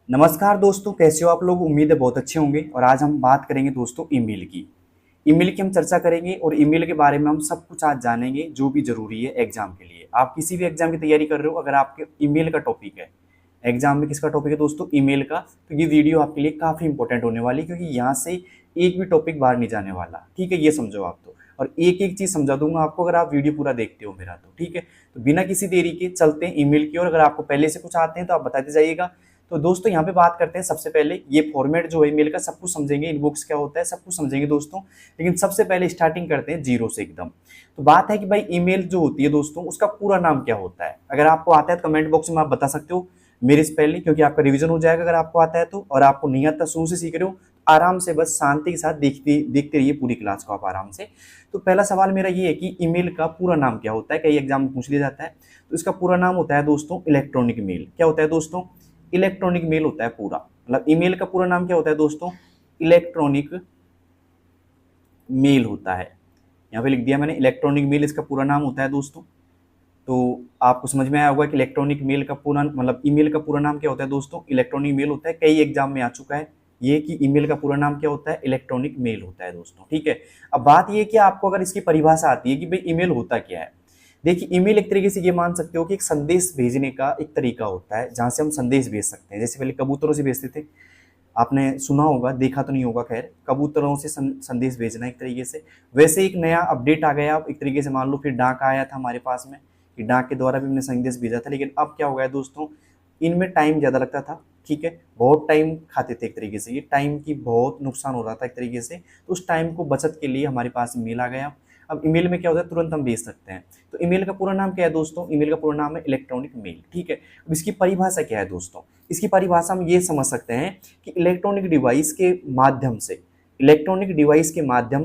नमस्कार दोस्तों, कैसे हो आप लोग। उम्मीद है बहुत अच्छे होंगे। और आज हम बात करेंगे दोस्तों ईमेल की। ईमेल की हम चर्चा करेंगे और ईमेल के बारे में हम सब कुछ आज जानेंगे जो भी जरूरी है एग्जाम के लिए। आप किसी भी एग्जाम की तैयारी कर रहे हो, अगर आपके ईमेल का टॉपिक है, एग्जाम में किसका टॉपिक है दोस्तों, ईमेल का, तो ये वीडियो आपके लिए काफी इंपॉर्टेंट होने वाली है, क्योंकि यहाँ से एक भी टॉपिक बाहर नहीं जाने वाला। ठीक है, ये समझो आप तो। और एक एक चीज समझा दूंगा आपको अगर आप वीडियो पूरा देखते हो मेरा तो। ठीक है, तो बिना किसी देरी के चलते हैं ईमेल की। और अगर आपको पहले से कुछ आते हैं तो आप बताते जाइएगा। तो दोस्तों यहाँ पे बात करते हैं सबसे पहले ये फॉर्मेट जो है ईमेल का, सब कुछ समझेंगे, इनबॉक्स क्या होता है सब कुछ समझेंगे दोस्तों। लेकिन सबसे पहले स्टार्टिंग करते हैं जीरो से एकदम। तो बात है कि भाई ईमेल जो होती है दोस्तों, उसका पूरा नाम क्या होता है। अगर आपको आता है तो कमेंट बॉक्स में आप बता सकते हो मेरे से पहले, क्योंकि आपका रिवीजन हो जाएगा अगर आपको आता है तो। और आपको नहीं आता, शुरू से सीख रहे हो, आराम से बस शांति के साथ देखते देखते रहिए पूरी क्लास को आप आराम से। तो पहला सवाल मेरा ये है कि ईमेल का पूरा नाम क्या होता है, कई एग्जाम में पूछ लिया जाता है। तो इसका पूरा नाम होता है दोस्तों इलेक्ट्रॉनिक मेल। क्या होता है दोस्तों, इलेक्ट्रॉनिक मेल होता है पूरा। मतलब ईमेल का पूरा नाम क्या होता है दोस्तों, इलेक्ट्रॉनिक मेल होता है। यहाँ पे लिख दिया मैंने इलेक्ट्रॉनिक मेल, इसका पूरा नाम होता है दोस्तों। तो आपको समझ में आया होगा कि इलेक्ट्रॉनिक मेल का पूरा मतलब ईमेल का पूरा नाम क्या होता है दोस्तों, इलेक्ट्रॉनिक मेल होता है। कई एग्जाम में आ चुका है ये कि ईमेल का पूरा नाम क्या होता है, इलेक्ट्रॉनिक मेल होता है दोस्तों। ठीक है, अब बात ये कि आपको अगर इसकी परिभाषा आती है कि भाई ईमेल होता क्या है। देखिए, ईमेल एक तरीके से ये मान सकते हो कि एक संदेश भेजने का एक तरीका होता है, जहां से हम संदेश भेज सकते हैं। जैसे पहले कबूतरों से भेजते थे, आपने सुना होगा, देखा तो नहीं होगा, खैर कबूतरों से संदेश भेजना एक तरीके से। वैसे एक नया अपडेट आ गया अब एक तरीके से मान लो, फिर डाक आया था हमारे पास में कि डाक के द्वारा भी हमने संदेश भेजा था। लेकिन अब क्या हो गया दोस्तों, इनमें टाइम ज़्यादा लगता था। ठीक है, बहुत टाइम खाते थे एक तरीके से, ये टाइम की बहुत नुकसान हो रहा था एक तरीके से। तो उस टाइम को बचत के लिए हमारे पास ईमेल आ गया। अब ईमेल में क्या होता है, तुरंत हम भेज सकते हैं। तो ईमेल का पूरा नाम क्या है दोस्तों, ईमेल का पूरा नाम है इलेक्ट्रॉनिक मेल। ठीक है, अब इसकी परिभाषा क्या है दोस्तों, इसकी परिभाषा हम ये समझ सकते हैं कि इलेक्ट्रॉनिक डिवाइस के माध्यम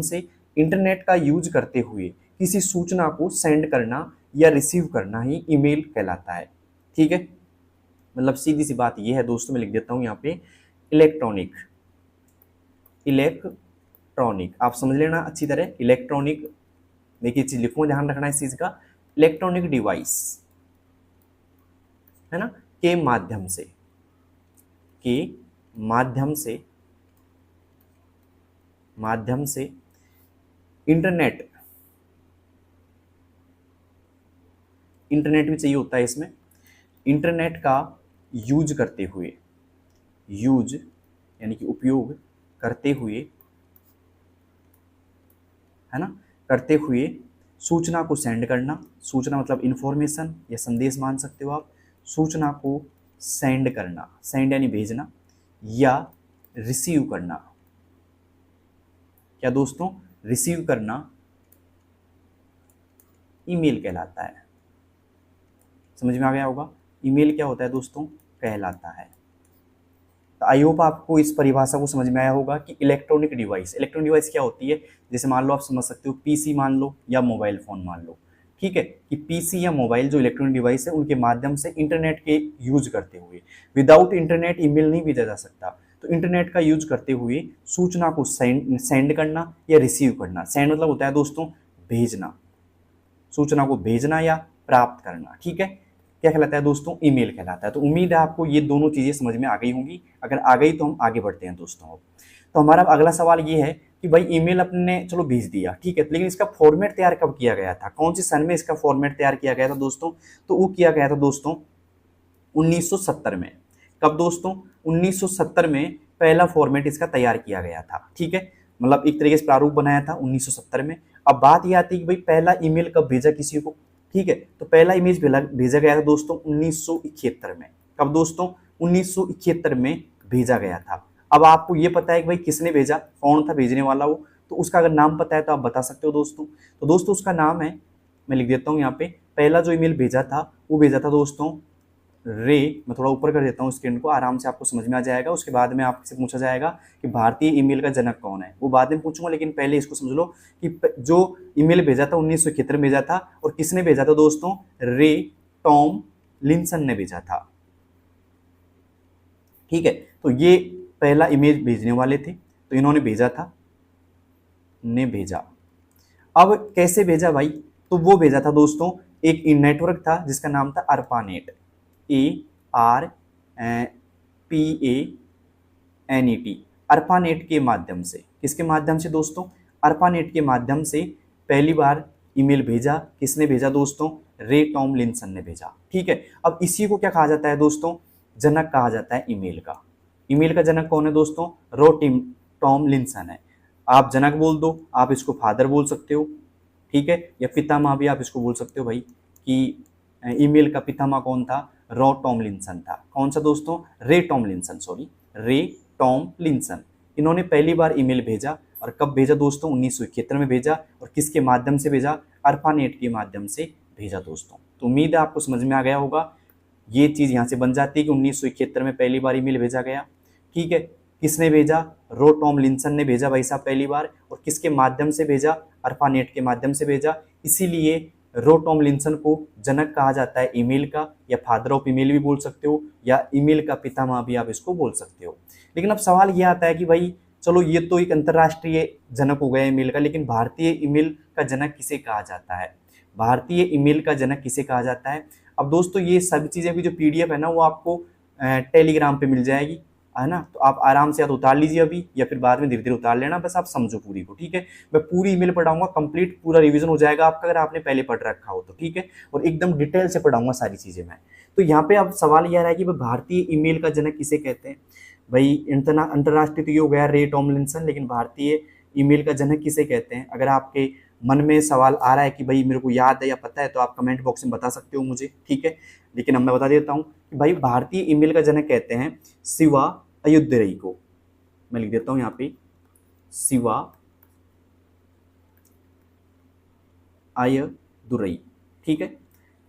से इंटरनेट का यूज करते हुए किसी सूचना को सेंड करना या रिसीव करना ही ईमेल कहलाता है। ठीक है, मतलब सीधी सी बात ये है दोस्तों, मैं लिख देता हूं यहाँ पे इलेक्ट्रॉनिक। इलेक्ट्रॉनिक आप समझ लेना अच्छी तरह, इलेक्ट्रॉनिक। देखिए चीज लिखूंगा, ध्यान रखना इस चीज का। इलेक्ट्रॉनिक डिवाइस है ना, के माध्यम से, के माध्यम से, माध्यम से इंटरनेट, इंटरनेट भी चाहिए होता है इसमें, इंटरनेट का यूज करते हुए, यूज यानी कि उपयोग करते हुए, है ना, करते हुए सूचना को सेंड करना। सूचना मतलब इंफॉर्मेशन या संदेश मान सकते हो आप। सूचना को सेंड करना, सेंड यानी भेजना, या रिसीव करना। क्या दोस्तों, रिसीव करना ईमेल कहलाता है। समझ में आ गया होगा, ईमेल क्या होता है दोस्तों, कहलाता है। तो आई होप आपको इस परिभाषा को समझ में आया होगा कि इलेक्ट्रॉनिक डिवाइस, इलेक्ट्रॉनिक डिवाइस क्या होती है। जैसे मान लो आप समझ सकते हो पीसी मान लो या मोबाइल फोन मान लो। ठीक है, कि पीसी या मोबाइल जो इलेक्ट्रॉनिक डिवाइस है उनके माध्यम से इंटरनेट के यूज करते हुए, विदाउट इंटरनेट ईमेल नहीं भेजा जा सकता। तो इंटरनेट का यूज करते हुए सूचना को सेंड करना या रिसीव करना। सेंड मतलब होता है दोस्तों भेजना, सूचना को भेजना या प्राप्त करना। ठीक है, क्या कहलाता है दोस्तों, ईमेल कहलाता है। तो उम्मीद है आपको ये दोनों चीजें समझ में आ गई होंगी। अगर आ गई तो हम आगे बढ़ते हैं दोस्तों। अब तो हमारा अगला सवाल ये है कि भाई ईमेल अपने चलो भेज दिया, ठीक है, लेकिन इसका फॉर्मेट तैयार कब किया गया था, कौन सी सन में इसका फॉर्मेट तैयार किया गया था दोस्तों। तो वो किया गया था दोस्तों 1970 में। कब दोस्तों, 1970 में पहला फॉर्मेट इसका तैयार किया गया था। ठीक है, मतलब एक तरीके से प्रारूप बनाया था 1970 में। अब बात यह आती है कि भाई पहला ईमेल कब भेजा किसी को। ठीक है, तो पहला इमेज भेजा गया था दोस्तों 1971 में। कब दोस्तों, 1971 में भेजा गया था। अब आपको ये पता है कि भाई किसने भेजा, कौन था भेजने वाला वो, तो उसका अगर नाम पता है तो आप बता सकते हो दोस्तों। तो दोस्तों उसका नाम है, मैं लिख देता हूँ यहाँ पे, पहला जो ईमेल भेजा था वो भेजा था दोस्तों रे। मैं थोड़ा ऊपर कर देता हूँ स्क्रीन को, आराम से आपको समझ में आ जाएगा। उसके बाद में आपसे पूछा जाएगा कि भारतीय ईमेल का जनक कौन है, वो बाद में पूछूंगा, लेकिन पहले इसको समझ लो कि जो ईमेल भेजा था 1971 में भेजा था, और किसने भेजा था दोस्तों, रे टॉम लिंसन ने भेजा था। ठीक है, तो ये पहला इमेज भेजने वाले थे, तो इन्होंने भेजा था, ने भेजा। अब कैसे भेजा भाई, तो वो भेजा था दोस्तों, एक नेटवर्क था जिसका नाम था ARPANET, ARPANET। PANET, ARPANET के माध्यम से। किसके माध्यम से दोस्तों? ARPANET के माध्यम से पहली बार ईमेल भेजा। किसने भेजा दोस्तों? रे टॉमलिंसन ने भेजा। ठीक है, अब इसी को क्या कहा जाता है दोस्तों? जनक कहा जाता है ईमेल का। ईमेल का जनक कौन है दोस्तों? टॉमलिंसन है। आप जनक बोल दो, आप इसको फादर बोल सकते हो, ठीक है, या पितामह भी आप इसको बोल सकते हो भाई, कि ईमेल का पितामह कौन था? रॉ टॉमलिंसन था। कौन सा दोस्तों? रे टॉमलिंसन, सॉरी, रे टॉमलिंसन। इन्होंने पहली बार ईमेल भेजा, और कब भेजा दोस्तों? 1971 में भेजा। और किसके माध्यम से भेजा? ARPANET के माध्यम से भेजा दोस्तों। तो उम्मीद है आपको समझ में आ गया होगा। ये चीज़ यहाँ से बन जाती है कि 1971 में पहली बार ईमेल भेजा गया। ठीक है, किसने भेजा? रो टॉमलिंसन ने भेजा भाई साहब पहली बार। और किसके माध्यम से भेजा? ARPANET के माध्यम से भेजा। इसीलिए रो टॉमलिंसन को जनक कहा जाता है ईमेल का, या फादर ऑफ ईमेल भी बोल सकते हो, या ईमेल का पितामह भी आप इसको बोल सकते हो। लेकिन अब सवाल यह आता है कि भाई चलो ये तो एक अंतर्राष्ट्रीय जनक हो गया ईमेल का, लेकिन भारतीय ईमेल का जनक किसे कहा जाता है? भारतीय ईमेल का जनक किसे कहा जाता है? अब दोस्तों ये सभी चीज़ें की जो PDF है ना, वो आपको टेलीग्राम पे मिल जाएगी, है ना। तो आप आराम से या तो उतार लीजिए अभी, या फिर बाद में धीरे धीरे उतार लेना, बस आप समझो पूरी को। ठीक है, मैं पूरी ईमेल पढ़ाऊंगा, कंप्लीट पूरा रिवीजन हो जाएगा आपका, अगर आपने पहले पढ़ रखा हो तो। ठीक है, और एकदम डिटेल से पढ़ाऊंगा सारी चीज़ें मैं। तो यहाँ पे अब सवाल यह है कि भारतीय ईमेल का जनक किसे कहते हैं? भाई अंतर्राष्ट्रीय तो ये हो गया रे टॉमलिंसन, लेकिन भारतीय ईमेल का जनक किसे कहते हैं? अगर आपके मन में सवाल आ रहा है कि भाई मेरे को याद है या पता है, तो आप कमेंट बॉक्स में बता सकते हो मुझे। ठीक है, लेकिन अब मैं बता देता हूँ कि भाई भारतीय ईमेल का जनक कहते हैं शिवा अयुध्यरई को। मैं लिख देता हूँ यहाँ पे, शिवा अयुध्यरई। ठीक है,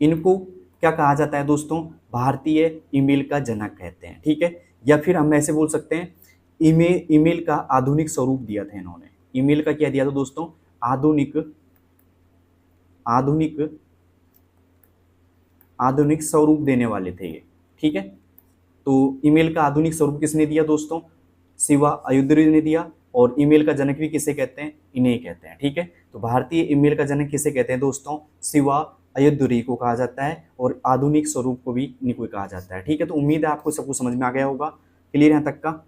इनको क्या कहा जाता है दोस्तों? भारतीय ईमेल का जनक कहते हैं। ठीक है, या फिर हम ऐसे बोल सकते हैं ईमेल का आधुनिक स्वरूप दिया था इन्होंने। ईमेल का क्या दिया था दोस्तों? आधुनिक स्वरूप देने वाले थे ये। ठीक है, तो ईमेल का आधुनिक स्वरूप किसने दिया दोस्तों? शिवा अयुध्यरई ने दिया। और ईमेल का जनक भी किसे कहते हैं? इन्हें कहते हैं। ठीक है, तो भारतीय ईमेल का जनक किसे कहते हैं दोस्तों? शिवा अयुध्यरई को कहा जाता है, और आधुनिक स्वरूप को भी इन्हीं को कहा जाता है। ठीक है, तो उम्मीद है आपको सब कुछ समझ में आ गया होगा। क्लियर यहाँ तक का?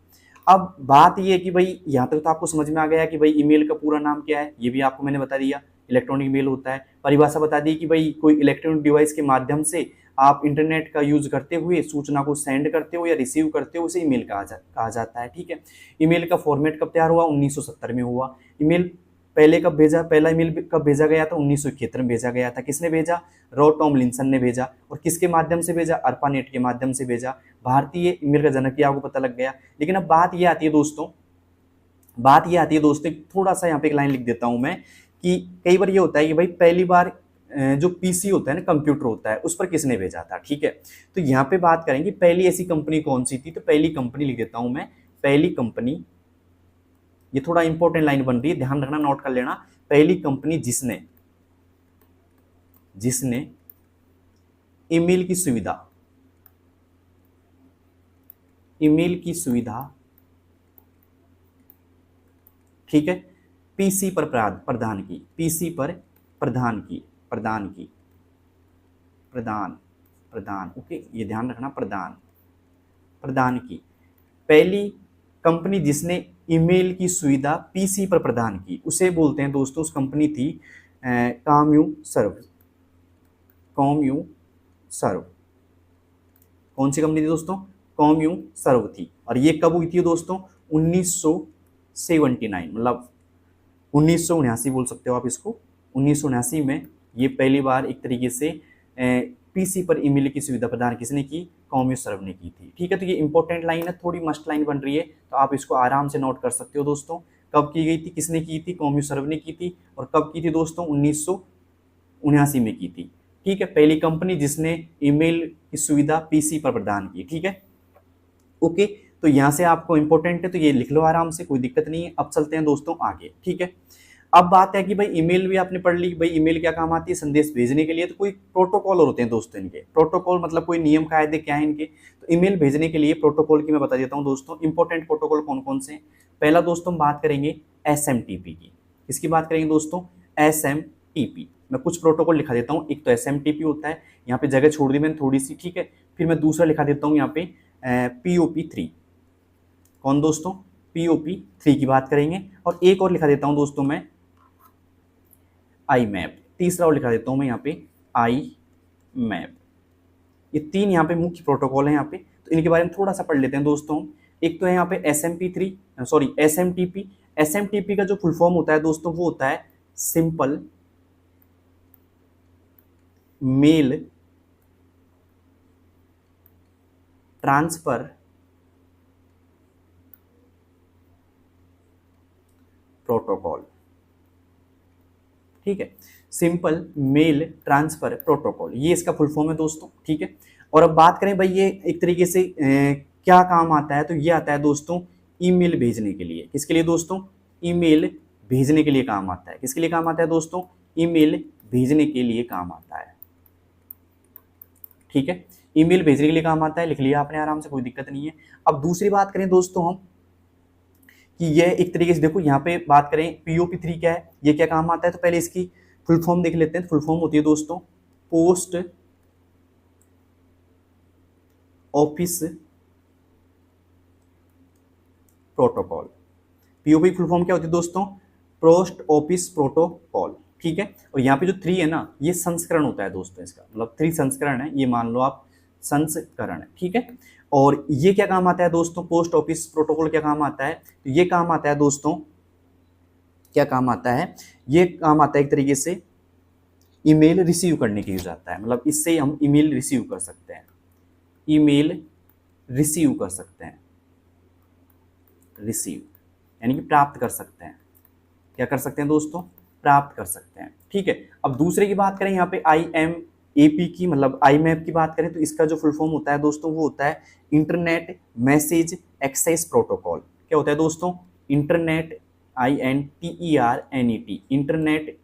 अब बात ये है कि भाई यहाँ तक तो आपको समझ में आ गया कि भाई ईमेल का पूरा नाम क्या है, ये भी आपको मैंने बता दिया। इलेक्ट्रॉनिक मेल होता है, परिभाषा बता दी कि भाई कोई इलेक्ट्रॉनिक डिवाइस के माध्यम से आप इंटरनेट का यूज करते हुए सूचना को सेंड करते हो या रिसीव करते हो, उसे ईमेल कहा जाता है। ठीक है, ईमेल का फॉर्मेट कब तैयार हुआ? 1970 में हुआ। ईमेल पहले कब भेजा? पहला ईमेल कब भेजा गया था? 1971 में भेजा गया था। किसने भेजा? रॉ टॉमलिंसन ने भेजा। और किसके माध्यम से भेजा? ARPANET के माध्यम से भेजा। भारतीय ईमेल का जनक आपको पता लग गया। लेकिन अब बात ये आती है दोस्तों, थोड़ा सा यहाँ पे एक लाइन लिख देता हूं मैं, कि कई बार ये होता है कि भाई पहली बार जो PC होता है ना, कंप्यूटर होता है, उस पर किसने भेजा था। ठीक है, तो यहाँ पे बात करेंगे पहली ऐसी कंपनी कौन सी थी। तो पहली कंपनी लिख देता हूं मैं, पहली कंपनी, ये थोड़ा इंपॉर्टेंट लाइन बन रही है, ध्यान रखना, नोट कर लेना। पहली कंपनी जिसने ईमेल की सुविधा, ठीक है, PC पर प्रदान की, ओके, ये ध्यान रखना, प्रदान की। पहली कंपनी जिसने ईमेल की सुविधा PC पर प्रदान की, उसे बोलते हैं दोस्तों, उस कंपनी थी कॉम्यूसर्व। कौन सी कंपनी थी दोस्तों? कॉम्यूसर्व थी। और ये कब हुई थी दोस्तों? 1979, मतलब 1979 बोल सकते हो आप इसको। 1979 में ये पहली बार एक तरीके से PC पर ईमेल की सुविधा प्रदान किसने की? कॉम्यूसर्व ने की थी। ठीक है, तो ये इंपॉर्टेंट लाइन है, थोड़ी मस्ट लाइन बन रही है, तो आप इसको आराम से नोट कर सकते हो दोस्तों। कब की गई थी? किसने की थी? कॉम्यूसर्व ने की थी। और कब की थी दोस्तों? 1979 में की थी। ठीक है, पहली कंपनी जिसने ईमेल की सुविधा PC पर प्रदान की। ठीक है, ओके, तो यहाँ से आपको इंपॉर्टेंट है, तो ये लिख लो आराम से, कोई दिक्कत नहीं है। अब चलते हैं दोस्तों आगे। ठीक है, अब बात है कि भाई ईमेल भी आपने पढ़ ली, भाई ईमेल क्या काम आती है? संदेश भेजने के लिए। तो कोई प्रोटोकॉल होते हैं दोस्तों इनके। प्रोटोकॉल मतलब कोई नियम कायदे क्या है इनके? तो ईमेल भेजने के लिए प्रोटोकॉल की मैं बता देता हूँ दोस्तों। इंपॉर्टेंट प्रोटोकॉल कौन कौन से हैं? पहला दोस्तों हम बात करेंगे SMTP की। किसकी बात करेंगे दोस्तों? SMTP। मैं कुछ प्रोटोकॉल लिखा देता हूँ। एक तो SMTP होता है, यहाँ पे जगह छोड़ दी मैंने थोड़ी सी, ठीक है। फिर मैं दूसरा लिखा देता हूँ यहाँ पे POP3। कौन दोस्तों? POP3 की बात करेंगे। और एक और लिखा देता हूं दोस्तों मैं IMAP, तीसरा और लिखा देता हूं मैं यहाँ पे IMAP। ये तीन यहाँ पे मुख्य प्रोटोकॉल हैं यहाँ पे, तो इनके बारे में थोड़ा सा पढ़ लेते हैं दोस्तों। एक तो है यहाँ पे SMTP। SMTP का जो फुल फॉर्म होता है दोस्तों वो होता है सिंपल मेल ट्रांसफर प्रोटोकॉल। ठीक है, सिंपल मेल ट्रांसफर प्रोटोकॉल, ये इसका फुल फॉर्म है दोस्तों। ठीक है, और अब बात करें भाई ये एक तरीके से क्या काम आता है, तो ये आता है दोस्तों ईमेल भेजने के लिए। किसके लिए दोस्तों? ईमेल भेजने के लिए काम आता है। किसके लिए काम आता है दोस्तों? ईमेल भेजने के लिए काम आता है। ठीक है, ईमेल भेजने के लिए काम आता है, लिख लिया आपने आराम से, कोई दिक्कत नहीं है। अब दूसरी बात करें दोस्तों हम कि ये एक तरीके से देखो यहाँ पे बात करें POP3 क्या है, ये क्या काम आता है, तो पहले इसकी फुल फॉर्म देख लेते हैं। फुल फॉर्म होती है दोस्तों post office protocol. POP full form क्या होती है दोस्तों? Post office protocol. ठीक है, और यहाँ पे जो 3 है ना, ये संस्करण होता है दोस्तों इसका, मतलब 3 संस्करण है, ये मान लो आप संस्करण है। ठीक है, और ये क्या काम आता है दोस्तों? पोस्ट ऑफिस प्रोटोकॉल क्या काम आता है? तो ये काम आता है दोस्तों, क्या काम आता है? ये काम आता है एक तरीके से ईमेल रिसीव करने के यूज आता है, मतलब इससे हम ईमेल रिसीव कर सकते हैं, ईमेल रिसीव कर सकते हैं, रिसीव यानी कि प्राप्त कर सकते हैं। क्या कर सकते हैं दोस्तों? प्राप्त कर सकते हैं। ठीक है, अब दूसरे की बात करें यहाँ पे IMAP की, मतलब IMAP की बात करें तो इसका जो फुल फॉर्म होता है दोस्तों वो होता है इंटरनेट मैसेज एक्सेस प्रोटोकॉल। क्या होता है दोस्तों? इंटरनेट INTERNET, इंटरनेट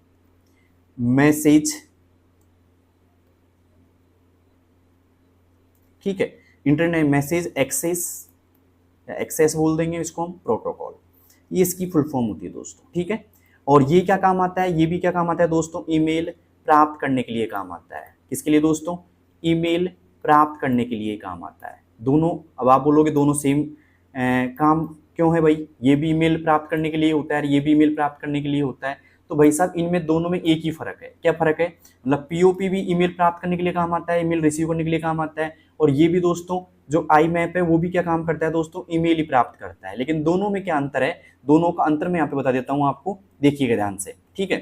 मैसेज, ठीक है, इंटरनेट मैसेज एक्सेस बोल देंगे इसको हम, प्रोटोकॉल, ये इसकी फुल फॉर्म होती है दोस्तों। ठीक है, और ये क्या काम आता है? ये भी क्या काम आता है दोस्तों? ईमेल प्राप्त करने के लिए काम आता है। किसके लिए दोस्तों? ईमेल प्राप्त करने के लिए काम आता है। दोनों, अब आप बोलोगे दोनों सेम काम क्यों है भाई? ये भी ईमेल प्राप्त करने के लिए होता है, ये भी ईमेल प्राप्त करने के लिए होता है, तो भाई साहब इनमें दोनों में एक ही फर्क है। क्या फर्क है? मतलब POP भी ईमेल प्राप्त करने के लिए काम आता है, ईमेल रिसीव करने के लिए काम आता है, और ये भी दोस्तों जो IMAP है वो भी क्या काम करता है दोस्तों? ईमेल ही प्राप्त करता है। लेकिन दोनों में क्या अंतर है? दोनों का अंतर मैं यहाँ पे बता देता हूँ आपको, देखिएगा ध्यान से। ठीक है,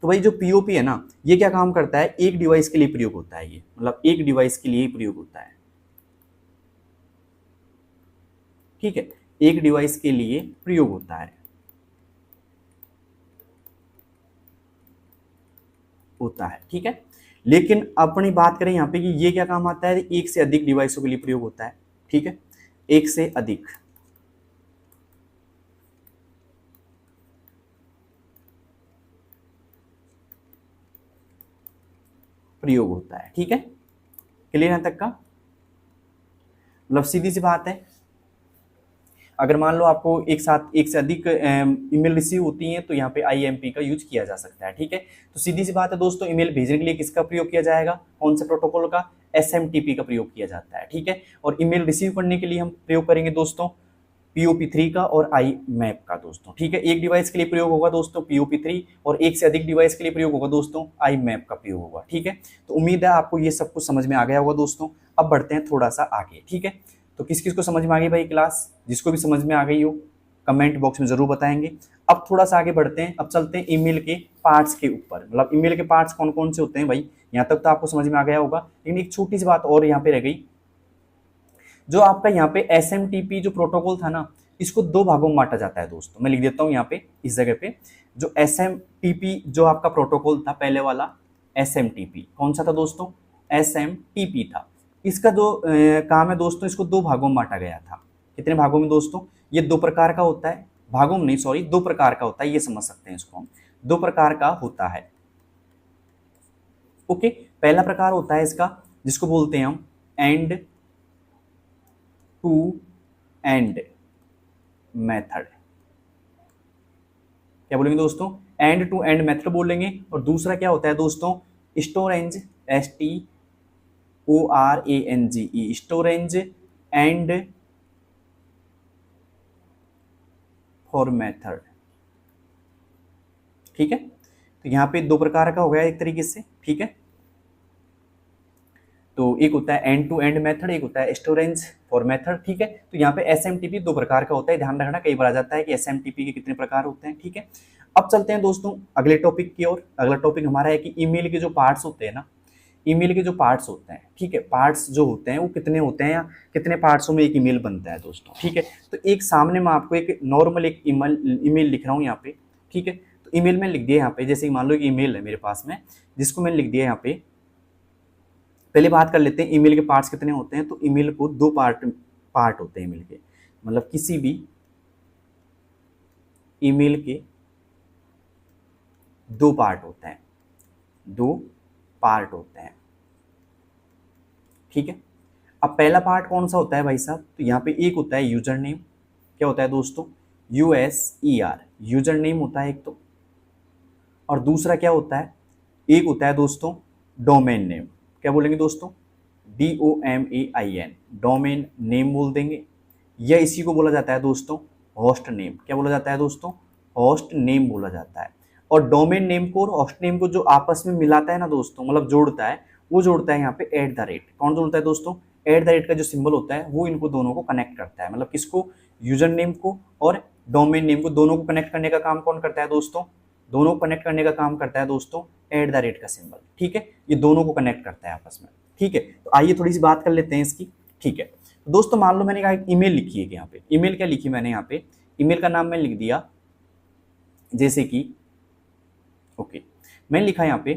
तो भाई जो POP है ना, ये क्या काम करता है? एक डिवाइस के लिए प्रयोग होता है, ये मतलब एक डिवाइस के लिए ही प्रयोग होता है। ठीक है, एक डिवाइस के लिए प्रयोग होता है, ठीक है, लेकिन अपनी बात करें यहाँ पे कि ये क्या काम आता है? एक से अधिक डिवाइसों के लिए प्रयोग होता है। ठीक है, एक से अधिक प्रयोग होता है। ठीक है, क्लियर यहां तक का? मतलब सीधी सी बात है, अगर मान लो आपको एक साथ एक से अधिक ईमेल रिसीव होती हैं तो यहाँ पे IMP का यूज किया जा सकता है। ठीक है, तो सीधी सी बात है दोस्तों, ईमेल भेजने के लिए किसका प्रयोग किया जाएगा? कौन से प्रोटोकॉल का? SMTP का प्रयोग किया जाता है। ठीक है, और ईमेल रिसीव करने के लिए हम प्रयोग करेंगे दोस्तों POP3 का और IMAP का दोस्तों। ठीक है, एक डिवाइस के लिए प्रयोग होगा दोस्तों POP3, और एक से अधिक डिवाइस के लिए प्रयोग होगा दोस्तों IMAP का प्रयोग होगा। ठीक है, तो उम्मीद है आपको ये सब कुछ समझ में आ गया होगा दोस्तों। अब बढ़ते हैं थोड़ा सा आगे। ठीक है, तो किस किस को समझ में आ गई भाई क्लास? जिसको भी समझ में आ गई हो कमेंट बॉक्स में जरूर बताएंगे। अब थोड़ा सा आगे बढ़ते हैं, अब चलते हैं ईमेल के पार्ट्स के ऊपर, मतलब ईमेल के पार्ट्स कौन कौन से होते हैं भाई, यहाँ तक तो आपको समझ में आ गया होगा। लेकिन एक छोटी सी बात और यहाँ पे रह गई, जो आपका यहाँ पे SMTP जो प्रोटोकॉल था ना, इसको दो भागों में बांटा जाता है दोस्तों। मैं लिख देता हूँ यहाँ पे इस जगह पे, जो SMTP जो आपका प्रोटोकॉल था पहले वाला, SMTP कौन सा था दोस्तों? SMTP था। इसका जो काम है दोस्तों, इसको दो भागों में बांटा गया था। कितने भागों में दोस्तों? ये दो प्रकार का होता है, भागों में नहीं सॉरी, दो प्रकार का होता है, ये समझ सकते हैं इसको हम, दो प्रकार का होता है। ओके, पहला प्रकार होता है इसका जिसको बोलते हैं हम एंड टू एंड मेथड। क्या बोलेंगे दोस्तों? एंड टू एंड मेथड बोलेंगे। और दूसरा क्या होता है दोस्तों? Storage, STORANGE, storage and for method. ठीक है, तो यहाँ पे दो प्रकार का हो गया एक तरीके से। ठीक है, तो एक होता है एंड टू एंड मेथड, एक होता है स्टोरेज फॉर मेथड। ठीक है, तो यहाँ पे एसएमटीपी दो प्रकार का होता है, ध्यान रखना, कई बार आ जाता है कि एसएमटीपी के कितने प्रकार होते हैं। ठीक है, अब चलते हैं दोस्तों अगले टॉपिक की ओर। अगला टॉपिक हमारा है कि ईमेल के जो पार्ट्स होते हैं ना, ईमेल के जो पार्ट्स होते हैं, ठीक है, पार्ट्स जो होते हैं वो कितने होते हैं या कितने पार्ट्सों में एक ईमेल बनता है दोस्तों। ठीक है, तो एक सामने मैं आपको एक नॉर्मल एक ईमेल लिख रहा हूँ यहाँ पे। ठीक है, तो ईमेल में लिख दिया यहाँ पे, जैसे मान लो कि ईमेल है मेरे पास में, जिसको मैंने लिख दिया यहाँ पे। पहले बात कर लेते हैं ईमेल के पार्ट्स कितने होते हैं। तो ईमेल को दो पार्ट होते हैं ईमेल के, मतलब किसी भी ईमेल के दो पार्ट होते हैं, दो पार्ट होते हैं। ठीक है, अब पहला पार्ट कौन सा होता है भाई साहब, तो यहाँ पे एक होता है यूजर नेम। क्या होता है दोस्तों, USER, यूजर नेम होता है एक तो। और दूसरा क्या होता है, एक होता है दोस्तों डोमेन नेम। क्या बोलेंगे दोस्तों, DOMAIN, डोमेन नेम बोल देंगे, या इसी को बोला जाता है दोस्तों होस्ट नेम। क्या बोला जाता है दोस्तों, होस्ट नेम बोला जाता है। और डोमेन नेम को और होस्ट नेम को जो आपस में मिलाता है ना दोस्तों, मतलब जोड़ता है, वो जोड़ता है यहाँ पे @ कौन जोड़ता है दोस्तों, @ का जो सिंबल होता है वो इनको दोनों को कनेक्ट करता है। मतलब किसको, यूजर नेम को और डोमेन नेम को, दोनों को कनेक्ट करने का काम कौन करता है दोस्तों, दोनों को कनेक्ट करने का काम करता है दोस्तों @ का सिंबल। ठीक है, ये दोनों को कनेक्ट करता है आपस में। ठीक है, तो आइए थोड़ी सी बात कर लेते हैं इसकी। ठीक है, तो दोस्तों मान लो मैंने कहा एक ईमेल लिखी है, यहाँ पे ईमेल क्या लिखी मैंने, यहाँ पे ईमेल का नाम मैंने लिख दिया जैसे कि ओके, मैंने लिखा यहाँ पे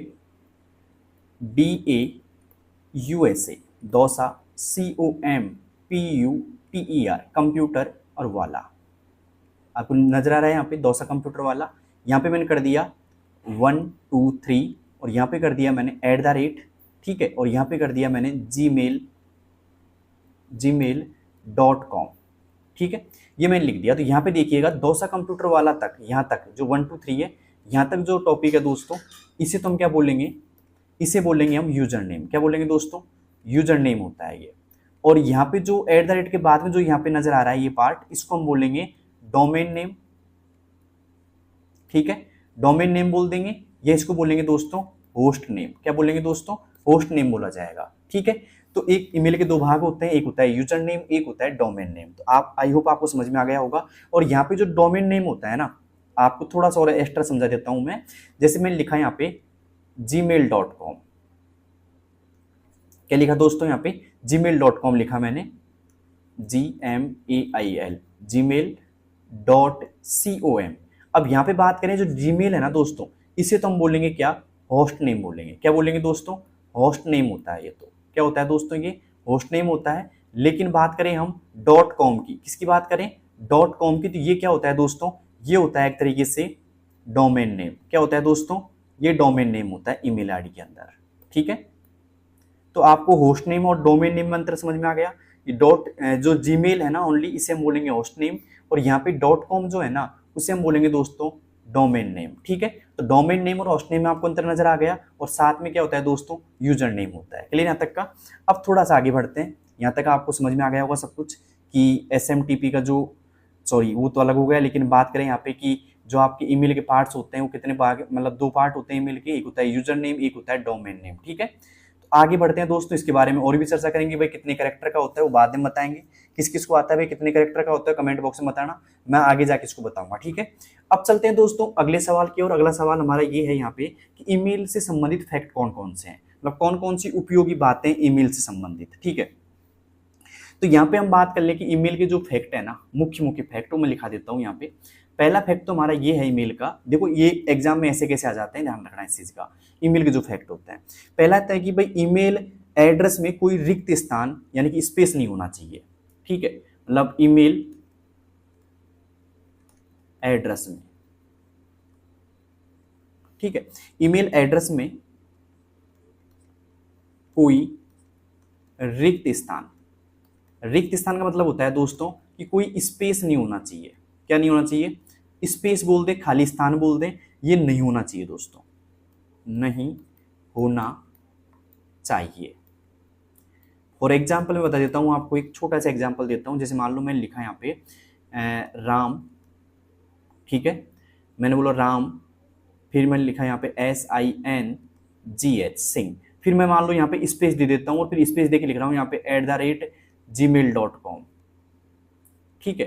DAUSA दोसा COMPUTER, कंप्यूटर और वाला। आपको नजर आ रहा है यहाँ पे दोसा कंप्यूटर वाला। यहाँ पे मैंने कर दिया 1 2 3 और यहाँ पे कर दिया मैंने @ ठीक है, और यहाँ पे कर दिया मैंने gmail.com। ठीक है, ये मैंने लिख दिया। तो यहाँ पे देखिएगा दोसा कंप्यूटर वाला तक, यहाँ तक जो 1 2 3 है, यहाँ तक जो टॉपिक है दोस्तों, इसे तो हम क्या बोलेंगे, इसे बोलेंगे हम यूजर नेम। क्या बोलेंगे दोस्तों, यूजर नेम होता है ये। और यहाँ पे जो @ के बाद में जो यहाँ पे नजर आ रहा है ये पार्ट, इसको हम बोलेंगे डोमेन नेम। ठीक है, डोमेन नेम बोल देंगे, या इसको बोलेंगे दोस्तों होस्ट नेम। क्या बोलेंगे दोस्तों, होस्ट नेम बोला जाएगा। ठीक है, तो एक ईमेल के दो भाग होते हैं, एक होता है यूजर नेम, एक होता है डोमेन नेम। तो आप, आई होप आपको समझ में आ गया होगा। और यहाँ पे जो डोमेन नेम होता है ना, आपको थोड़ा सा और एक्स्ट्रा समझा देता हूं मैं। जैसे मैंने लिखा यहाँ पे gmail.com, क्या लिखा दोस्तों, यहाँ पे gmail.com लिखा मैंने, GMAIL, gmail.com। अब यहाँ पे बात करें जो जीमेल है ना दोस्तों, इसे तो हम बोलेंगे क्या, होस्ट नेम बोलेंगे। क्या बोलेंगे दोस्तों, होस्ट नेम होता है ये। तो क्या होता है दोस्तों, ये होस्ट नेम होता है। लेकिन बात करें हम .com की, किसकी बात करें, .com की, तो ये क्या होता है दोस्तों, ये होता है एक तरीके से डोमेन नेम। क्या होता है दोस्तों, ये डोमेन नेम होता है ईमेल आईडी के अंदर। ठीक है, तो आपको होस्ट नेम और डोमेन नेम में अंतर समझ में आ गया। ये जो जीमेल है ना ओनली, इसे हम बोलेंगे होस्ट नेम, और यहाँ पे .com जो है ना, उसे हम बोलेंगे दोस्तों डोमेन नेम। ठीक है, तो डोमेन नेम और होस्ट नेम में आपको अंतर नजर आ गया। और साथ में क्या होता है दोस्तों, यूजर नेम होता है। क्लियर यहाँ तक का। अब थोड़ा सा आगे बढ़ते हैं, यहाँ तक आपको समझ में आ गया होगा सब कुछ कि SMTP का जो, सॉरी वो तो अलग हो गया, लेकिन बात करें यहाँ पे कि जो आपके ईमेल के पार्ट्स होते हैं वो कितने भाग, मतलब दो पार्ट होते हैं ईमेल के, एक होता है यूजर नेम, एक होता है डोमेन नेम। ठीक है, तो आगे बढ़ते हैं दोस्तों, इसके बारे में और भी चर्चा करेंगे। भाई कितने कैरेक्टर का होता है वो बाद में बताएंगे, किस किस को आता है भाई कितने कैरेक्टर का होता है, कमेंट बॉक्स में बताना, मैं आगे जाके इसको बताऊंगा। ठीक है, अब चलते हैं दोस्तों अगले सवाल की ओर। अगला सवाल हमारा ये है यहाँ पे कि ईमेल से संबंधित फैक्ट कौन कौन से हैं, मतलब कौन कौन सी उपयोगी बातें ईमेल से संबंधित। ठीक है, तो यहाँ पे हम बात कर लें कि ईमेल के जो फैक्ट है ना, मुख्य मुख्य फैक्ट, मैं लिखा देता हूँ यहाँ पे। पहला फैक्ट तो हमारा ये है ईमेल का, देखो ये एग्जाम में ऐसे कैसे आ जाते हैं, ध्यान रखना इस चीज का। ईमेल के जो फैक्ट होते हैं, पहला आता है कि भाई ईमेल एड्रेस में कोई रिक्त स्थान यानी कि स्पेस नहीं होना चाहिए। ठीक है, मतलब ईमेल एड्रेस में, ठीक है, ईमेल एड्रेस में कोई रिक्त स्थान, रिक्त स्थान का मतलब होता है दोस्तों कि कोई स्पेस नहीं होना चाहिए। क्या नहीं होना चाहिए, स्पेस बोल दे, खाली स्थान बोल दे, ये नहीं होना चाहिए दोस्तों, नहीं होना चाहिए। फॉर एग्जाम्पल मैं बता देता हूँ आपको, एक छोटा सा एग्जाम्पल देता हूँ। जैसे मान लो मैंने लिखा यहाँ पे राम, ठीक है, मैंने बोला राम, फिर मैंने लिखा यहाँ पे SINGH सिंह, फिर मैं मान लो यहाँ पे स्पेस दे देता हूँ और फिर स्पेस दे के लिख रहा हूँ यहाँ पे @gmail.com, ठीक है।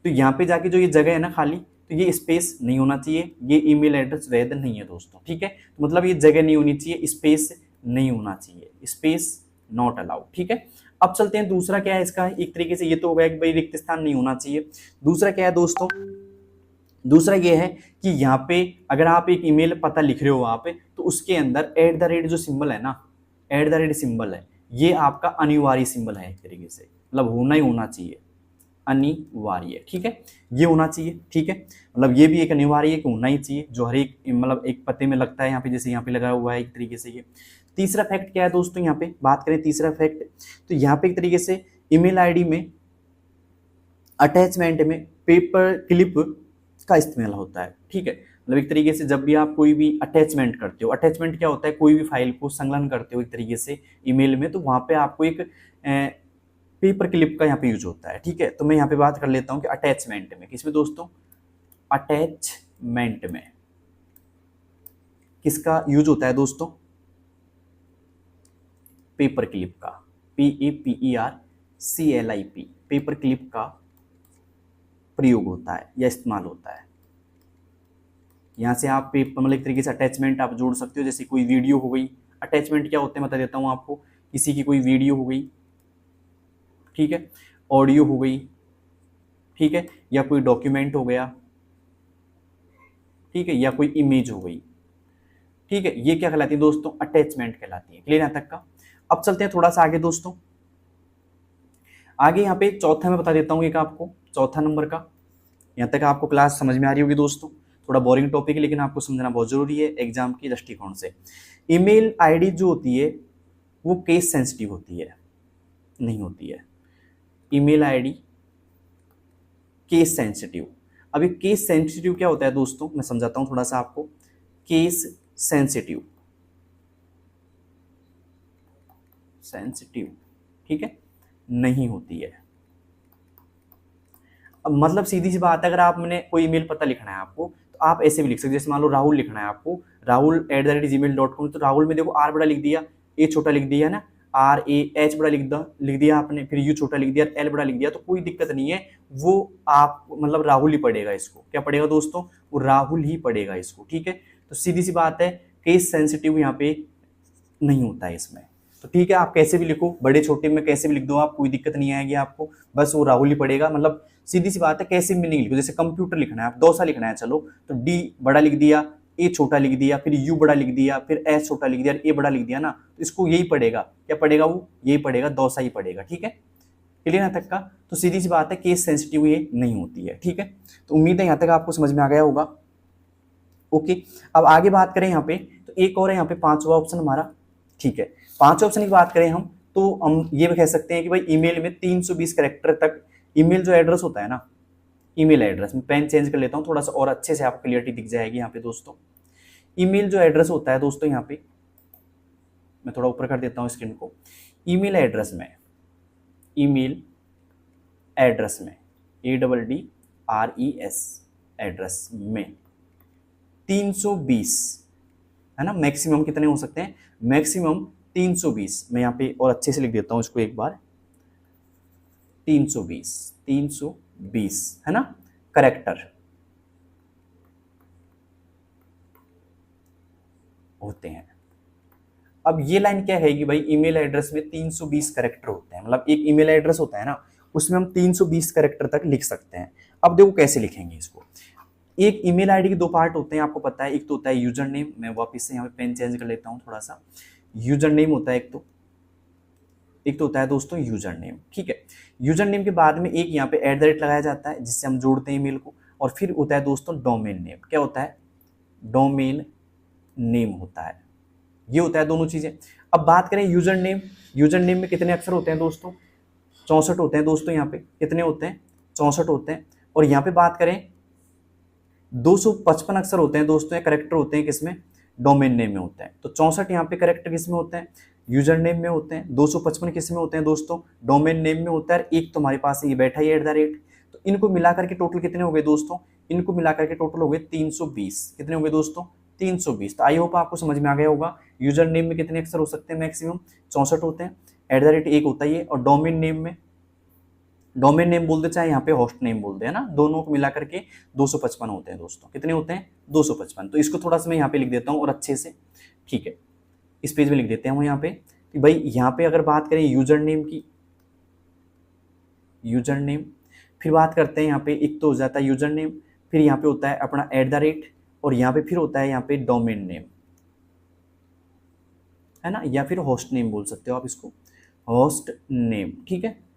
तो यहाँ पे जाके जो ये जगह है ना खाली, तो ये स्पेस नहीं होना चाहिए, ये ईमेल एड्रेस वैध नहीं है दोस्तों, ठीक है। तो मतलब ये जगह नहीं होनी चाहिए, स्पेस नहीं होना चाहिए, स्पेस नॉट अलाउड, ठीक है। अब चलते हैं दूसरा क्या है इसका, एक तरीके से ये तो हो गया कि भाई रिक्त स्थान नहीं होना चाहिए। दूसरा क्या है दोस्तों, दूसरा ये है कि यहाँ पे अगर आप एक ईमेल पता लिख रहे हो वहां पे, तो उसके अंदर @ जो सिंबल है ना, @ सिंबल है, ये आपका अनिवार्य सिंबल है, एक तरीके से मतलब होना ही होना चाहिए, अनिवार्य, ठीक है, ये होना चाहिए, ठीक है। मतलब ये भी एक अनिवार्य है कि होना ही चाहिए, जो हर एक मतलब एक पते में लगता है यहाँ पे, जैसे यहाँ पे लगा हुआ है एक तरीके से ये। तीसरा फैक्ट क्या है दोस्तों, यहाँ पे बात करें तीसरा फैक्ट, तो यहाँ पे एक तरीके से ईमेल आईडी में अटैचमेंट में पेपर क्लिप का इस्तेमाल होता है, ठीक है। मतलब एक तरीके से जब भी आप कोई भी अटैचमेंट करते हो, अटैचमेंट क्या होता है, कोई भी फाइल को संलग्न करते हो एक तरीके से ईमेल में, तो वहां पे आपको एक पेपर क्लिप का यहाँ पे यूज होता है, ठीक है। तो मैं यहाँ पे बात कर लेता हूँ कि अटैचमेंट में, किसमें दोस्तों, अटैचमेंट में किसका यूज होता है दोस्तों, पेपर क्लिप का, PAPERCLIP, पेपर क्लिप का प्रयोग होता है या इस्तेमाल होता है। यहाँ से आप पेपर मतलब एक तरीके से अटैचमेंट आप जोड़ सकते हो, जैसे कोई वीडियो हो गई, अटैचमेंट क्या होते हैं बता देता हूँ आपको, किसी की कोई वीडियो हो गई, ठीक है, ऑडियो हो गई, ठीक है, या कोई डॉक्यूमेंट हो गया, ठीक है, या कोई इमेज हो गई, ठीक है, ये क्या कहलाती है दोस्तों, अटैचमेंट कहलाती है। क्लियर यहाँ तक का। अब चलते हैं थोड़ा सा आगे दोस्तों, आगे यहाँ पे चौथा मैं बता देता हूँ एक आपको, चौथा नंबर का, यहाँ तक आपको क्लास समझ में आ रही होगी दोस्तों, थोड़ा बोरिंग टॉपिक है लेकिन आपको समझना बहुत जरूरी है एग्जाम की दृष्टिकोण से। ईमेल आईडी जो होती है वो केस सेंसिटिव होती है, नहीं होती है ईमेल आईडी केस सेंसिटिव। अभी केस सेंसिटिव क्या होता है दोस्तों, मैं समझाता हूं थोड़ा सा आपको। केस सेंसिटिव, सेंसिटिव, ठीक है, नहीं होती है। अब मतलब सीधी सी बात है, अगर आपने कोई ईमेल पता लिखना है आपको, तो आप ऐसे भी लिख सकते हैं, जैसे मान लो राहुल लिखना है आपको, rahul@gmail.com, तो राहुल में देखो R बड़ा लिख दिया, ए छोटा लिख दिया ना, RAH बड़ा लिख दिया आपने, फिर यू छोटा लिख दिया, L बड़ा लिख दिया, तो कोई दिक्कत नहीं है, वो आप मतलब राहुल ही पढ़ेगा इसको। क्या पढ़ेगा दोस्तों, वो राहुल ही पढ़ेगा इसको, ठीक है। तो सीधी सी बात है, केस सेंसिटिव यहाँ पे नहीं होता है इसमें। तो ठीक है, आप कैसे भी लिखो, बड़े छोटे में कैसे भी लिख दो आप, कोई दिक्कत नहीं आएगी आपको, बस वो राहुल ही पढ़ेगा। मतलब सीधी सी बात है, कैसे भी नहीं लिखो, जैसे कंप्यूटर लिखना है आप, डोसा लिखना है, चलो तो D बड़ा लिख दिया, ए छोटा लिख दिया, फिर यू बड़ा लिख दिया, फिर एस छोटा लिख दिया, ए बड़ा लिख दिया ना, तो इसको यही पढ़ेगा। क्या पढ़ेगा वो, यही पढ़ेगा, डोसा ही पढ़ेगा, ठीक है। क्लियर यहाँ तक का। तो सीधी सी बात है, केस सेंसिटिव ये नहीं होती है, ठीक है। तो उम्मीद है यहाँ तक आपको समझ में आ गया होगा। ओके, अब आगे बात करें यहाँ पे, तो एक और है यहाँ पे पांचवा ऑप्शन हमारा, ठीक है। पांचवा ऑप्शन की बात करें हम, तो हम ये भी कह सकते हैं कि भाई ईमेल में 320 कैरेक्टर तक ईमेल जो एड्रेस होता है ना, ईमेल एड्रेस में पेन चेंज कर लेता हूँ थोड़ा सा और अच्छे से आपको क्लियरिटी दिख जाएगी यहाँ पे दोस्तों। ईमेल जो एड्रेस होता है दोस्तों, यहाँ पे मैं थोड़ा ऊपर कर देता हूँ स्क्रीन को, ईमेल एड्रेस में, ईमेल एड्रेस में ADDRES एड्रेस में 320 है ना, मैक्सिमम कितने हो सकते हैं, मैक्सिमम 320। मैं यहाँ पे और अच्छे से लिख देता हूँ इसको एक बार, 320 है ना करेक्टर होते हैं। अब ये लाइन क्या है कि भाई ईमेल एड्रेस में 320 कैरेक्टर होते हैं, मतलब एक ईमेल एड्रेस होता है ना, उसमें हम 320 कैरेक्टर तक लिख सकते हैं। अब देखो कैसे लिखेंगे इसको। एक ईमेल आईडी के दो पार्ट होते हैं, आपको पता है, एक तो होता है यूजर नेम, मैं वापस से यहाँ पे पेन चेंज कर लेता हूँ थोड़ा सा, यूजर नेम होता है एक तो होता है दोस्तों यूजर नेम, ठीक है। यूजर नेम के बाद में एक यहाँ पे @ लगाया जाता है जिससे हम जोड़ते हैं ईमेल को, और फिर होता है दोस्तों डोमेन नेम। क्या होता है, डोमेन नेम होता है, ये होता है दोनों चीजें। अब बात करें यूजर नेम, यूजर नेम में कितने अक्षर होते हैं दोस्तों, 64 होते हैं दोस्तों। यहाँ पे कितने होते हैं, 64 होते हैं। और यहाँ पे बात करें 255 अक्षर होते हैं दोस्तों, या कैरेक्टर होते हैं किसमें, डोमेन नेम में होता है। तो 64 यहाँ पे करेक्टर किस में होते हैं, यूजर नेम में होते हैं। 255 किस में होते हैं दोस्तों, डोमेन नेम में होता है। एक तुम्हारे पास ये बैठा है @ तो इनको मिलाकर के टोटल कितने हो गए दोस्तों, इनको मिलाकर के टोटल हो गए 320। कितने हो गए दोस्तों, 320। तो आई होप आपको समझ में आ गया होगा। यूजर नेम में कितने अक्षर हो सकते हैं, मैक्सिमम 64 होते हैं। @ एक होता है ये, और डोमेन नेम में, डोमेन नेम बोल दे चाहे यहाँ पे होस्ट नेम बोल दे, है ना, दोनों को मिलाकर के 255 होते हैं दोस्तों। कितने होते हैं, 255। तो इसको थोड़ा सा मैं यहाँ पे लिख देता हूँ और अच्छे से, ठीक है, इस पेज में लिख देते हैं हम यहाँ पे कि भाई यहाँ पे अगर बात करें यूजर नेम की, यूजर नेम, फिर बात करते हैं यहाँ पे, एक तो हो जाता है यूजर नेम, फिर यहाँ पे होता है अपना @ और यहाँ पे फिर होता है यहाँ पे डोमेन नेम, है ना, या फिर होस्ट नेम बोल सकते हो आप इसको, होस्ट नेम, ठीक है।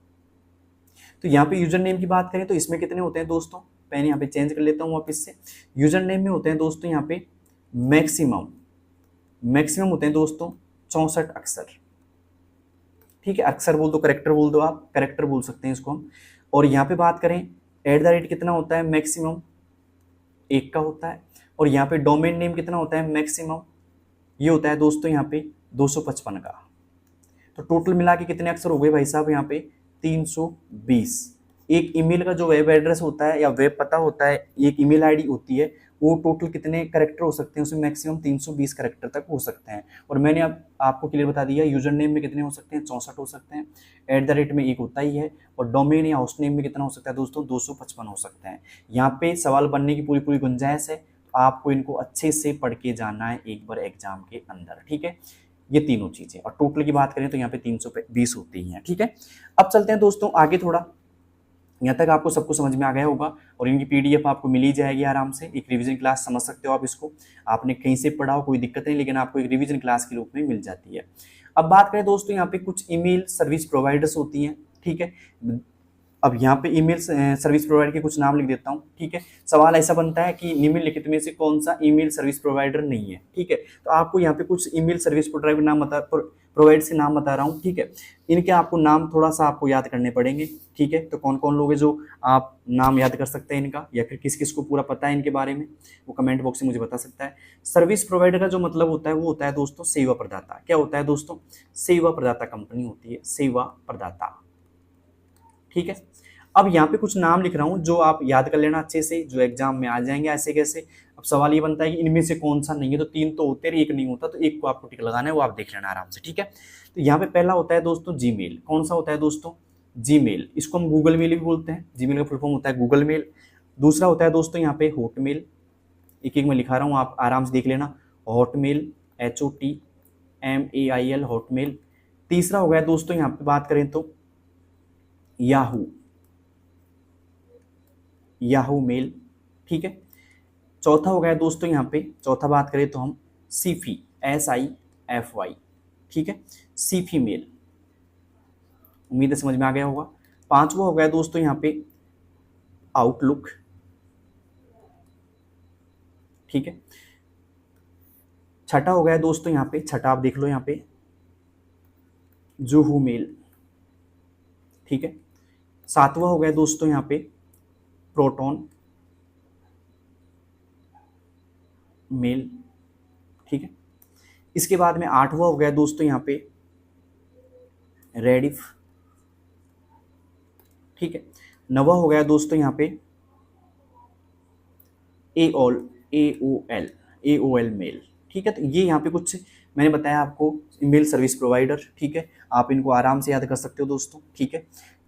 तो यहाँ पे यूजर नेम की बात करें तो इसमें कितने होते हैं दोस्तों, मैंने यहाँ पे चेंज कर लेता हूँ वापस से। यूजर नेम में होते हैं दोस्तों यहाँ पे मैक्सिमम होते हैं दोस्तों 64 अक्षर, ठीक है। अक्षर बोल दो, करेक्टर बोल दो, आप करेक्टर बोल सकते हैं इसको हम। और यहाँ पे बात करें @ कितना होता है, मैक्सिमम 1 का होता है। और यहाँ पे डोमेन नेम कितना होता है, मैक्सिमम ये होता है दोस्तों यहाँ पे 255 का। तो टोटल मिला के कितने अक्षर हो गए भाई साहब यहाँ पे, 320। एक ईमेल का जो वेब एड्रेस होता है या वेब पता होता है, एक ईमेल आईडी होती है, वो टोटल कितने करेक्टर हो सकते हैं, उसमें मैक्सिमम 320 करेक्टर तक हो सकते हैं। और मैंने अब आपको क्लियर बता दिया, यूजर नेम में कितने हो सकते हैं, 64 हो सकते हैं। @ में 1 होता ही है। और डोमेन या होस्ट नेम में कितना हो सकता है दोस्तों, 255 हो सकते हैं। यहाँ पे सवाल बनने की पूरी गुंजाइश है। आपको इनको अच्छे से पढ़ के जाना है एक बार एग्जाम के अंदर, ठीक है। ये तीनों चीजें, और टोटल की बात करें तो यहाँ पे 320 होती हैं, ठीक है। अब चलते हैं दोस्तों आगे थोड़ा। यहाँ तक आपको सब कुछ समझ में आ गया होगा, और इनकी PDF आपको मिल ही जाएगी आराम से। एक रिवीजन क्लास समझ सकते हो आप इसको, आपने कहीं से पढ़ा हो कोई दिक्कत नहीं, लेकिन आपको एक रिवीजन क्लास के रूप में मिल जाती है। अब बात करें दोस्तों, यहाँ पे कुछ ईमेल सर्विस प्रोवाइडर्स होती हैं, ठीक है। अब यहाँ पे ईमेल सर्विस प्रोवाइडर के कुछ नाम लिख देता हूँ, ठीक है। सवाल ऐसा बनता है कि निम्नलिखित में से कौन सा ईमेल सर्विस प्रोवाइडर नहीं है, ठीक है। तो आपको यहाँ पे कुछ ईमेल सर्विस प्रोवाइडर नाम प्रोवाइडर से नाम बता रहा हूँ, ठीक है। इनके आपको नाम थोड़ा सा आपको याद करने पड़ेंगे, ठीक है। तो कौन कौन लोग हैं जो आप नाम याद कर सकते हैं इनका, या फिर किस किस को पूरा पता है इनके बारे में, वो कमेंट बॉक्स में मुझे बता सकता है। सर्विस प्रोवाइडर का जो मतलब होता है वो होता है दोस्तों सेवा प्रदाता। क्या होता है दोस्तों, सेवा प्रदाता कंपनी होती है, सेवा प्रदाता, ठीक है। अब यहाँ पे कुछ नाम लिख रहा हूँ जो आप याद कर लेना अच्छे से, जो एग्जाम में आ जाएंगे ऐसे कैसे। अब सवाल ये बनता है कि इनमें से कौन सा नहीं है, तो 3 तो होते हैं, एक नहीं होता, तो एक को आपको टिक लगाना है, वो आप देख लेना आराम से, ठीक है। तो यहाँ पे पहला होता है दोस्तों जीमेल। कौन सा होता है दोस्तों, जीमेल। इसको हम गूगल मेल भी बोलते हैं, जीमेल का फुल फॉर्म होता है गूगल मेल। दूसरा होता है दोस्तों यहाँ पे हॉटमेल, एक एक मैं लिखा रहा हूँ, आप आराम से देख लेना, हॉटमेल, HOTMAIL, हॉटमेल। तीसरा हो गया दोस्तों यहाँ पे बात करें तो याहू मेल, ठीक है। चौथा हो गया दोस्तों यहाँ पे, चौथा बात करें तो हम सीफी, SIFY, ठीक है, सीफी मेल। उम्मीद है समझ में आ गया होगा। पांचवा हो गया दोस्तों यहाँ पे आउटलुक, ठीक है। छठा हो गया दोस्तों यहाँ पे, छठा आप देख लो यहाँ पे जूहू मेल, ठीक है। सातवां हो गया दोस्तों यहाँ पे प्रोटॉन मेल, ठीक है। इसके बाद में आठवां हो गया दोस्तों यहाँ पे रेडिफ, ठीक है। नवा हो गया दोस्तों यहाँ पे AOL मेल, ठीक है। तो ये यहाँ पे कुछ मैंने बताया आपको ईमेल सर्विस प्रोवाइडर, ठीक है। आप इनको आराम से याद कर सकते हो दोस्तों, ठीक है।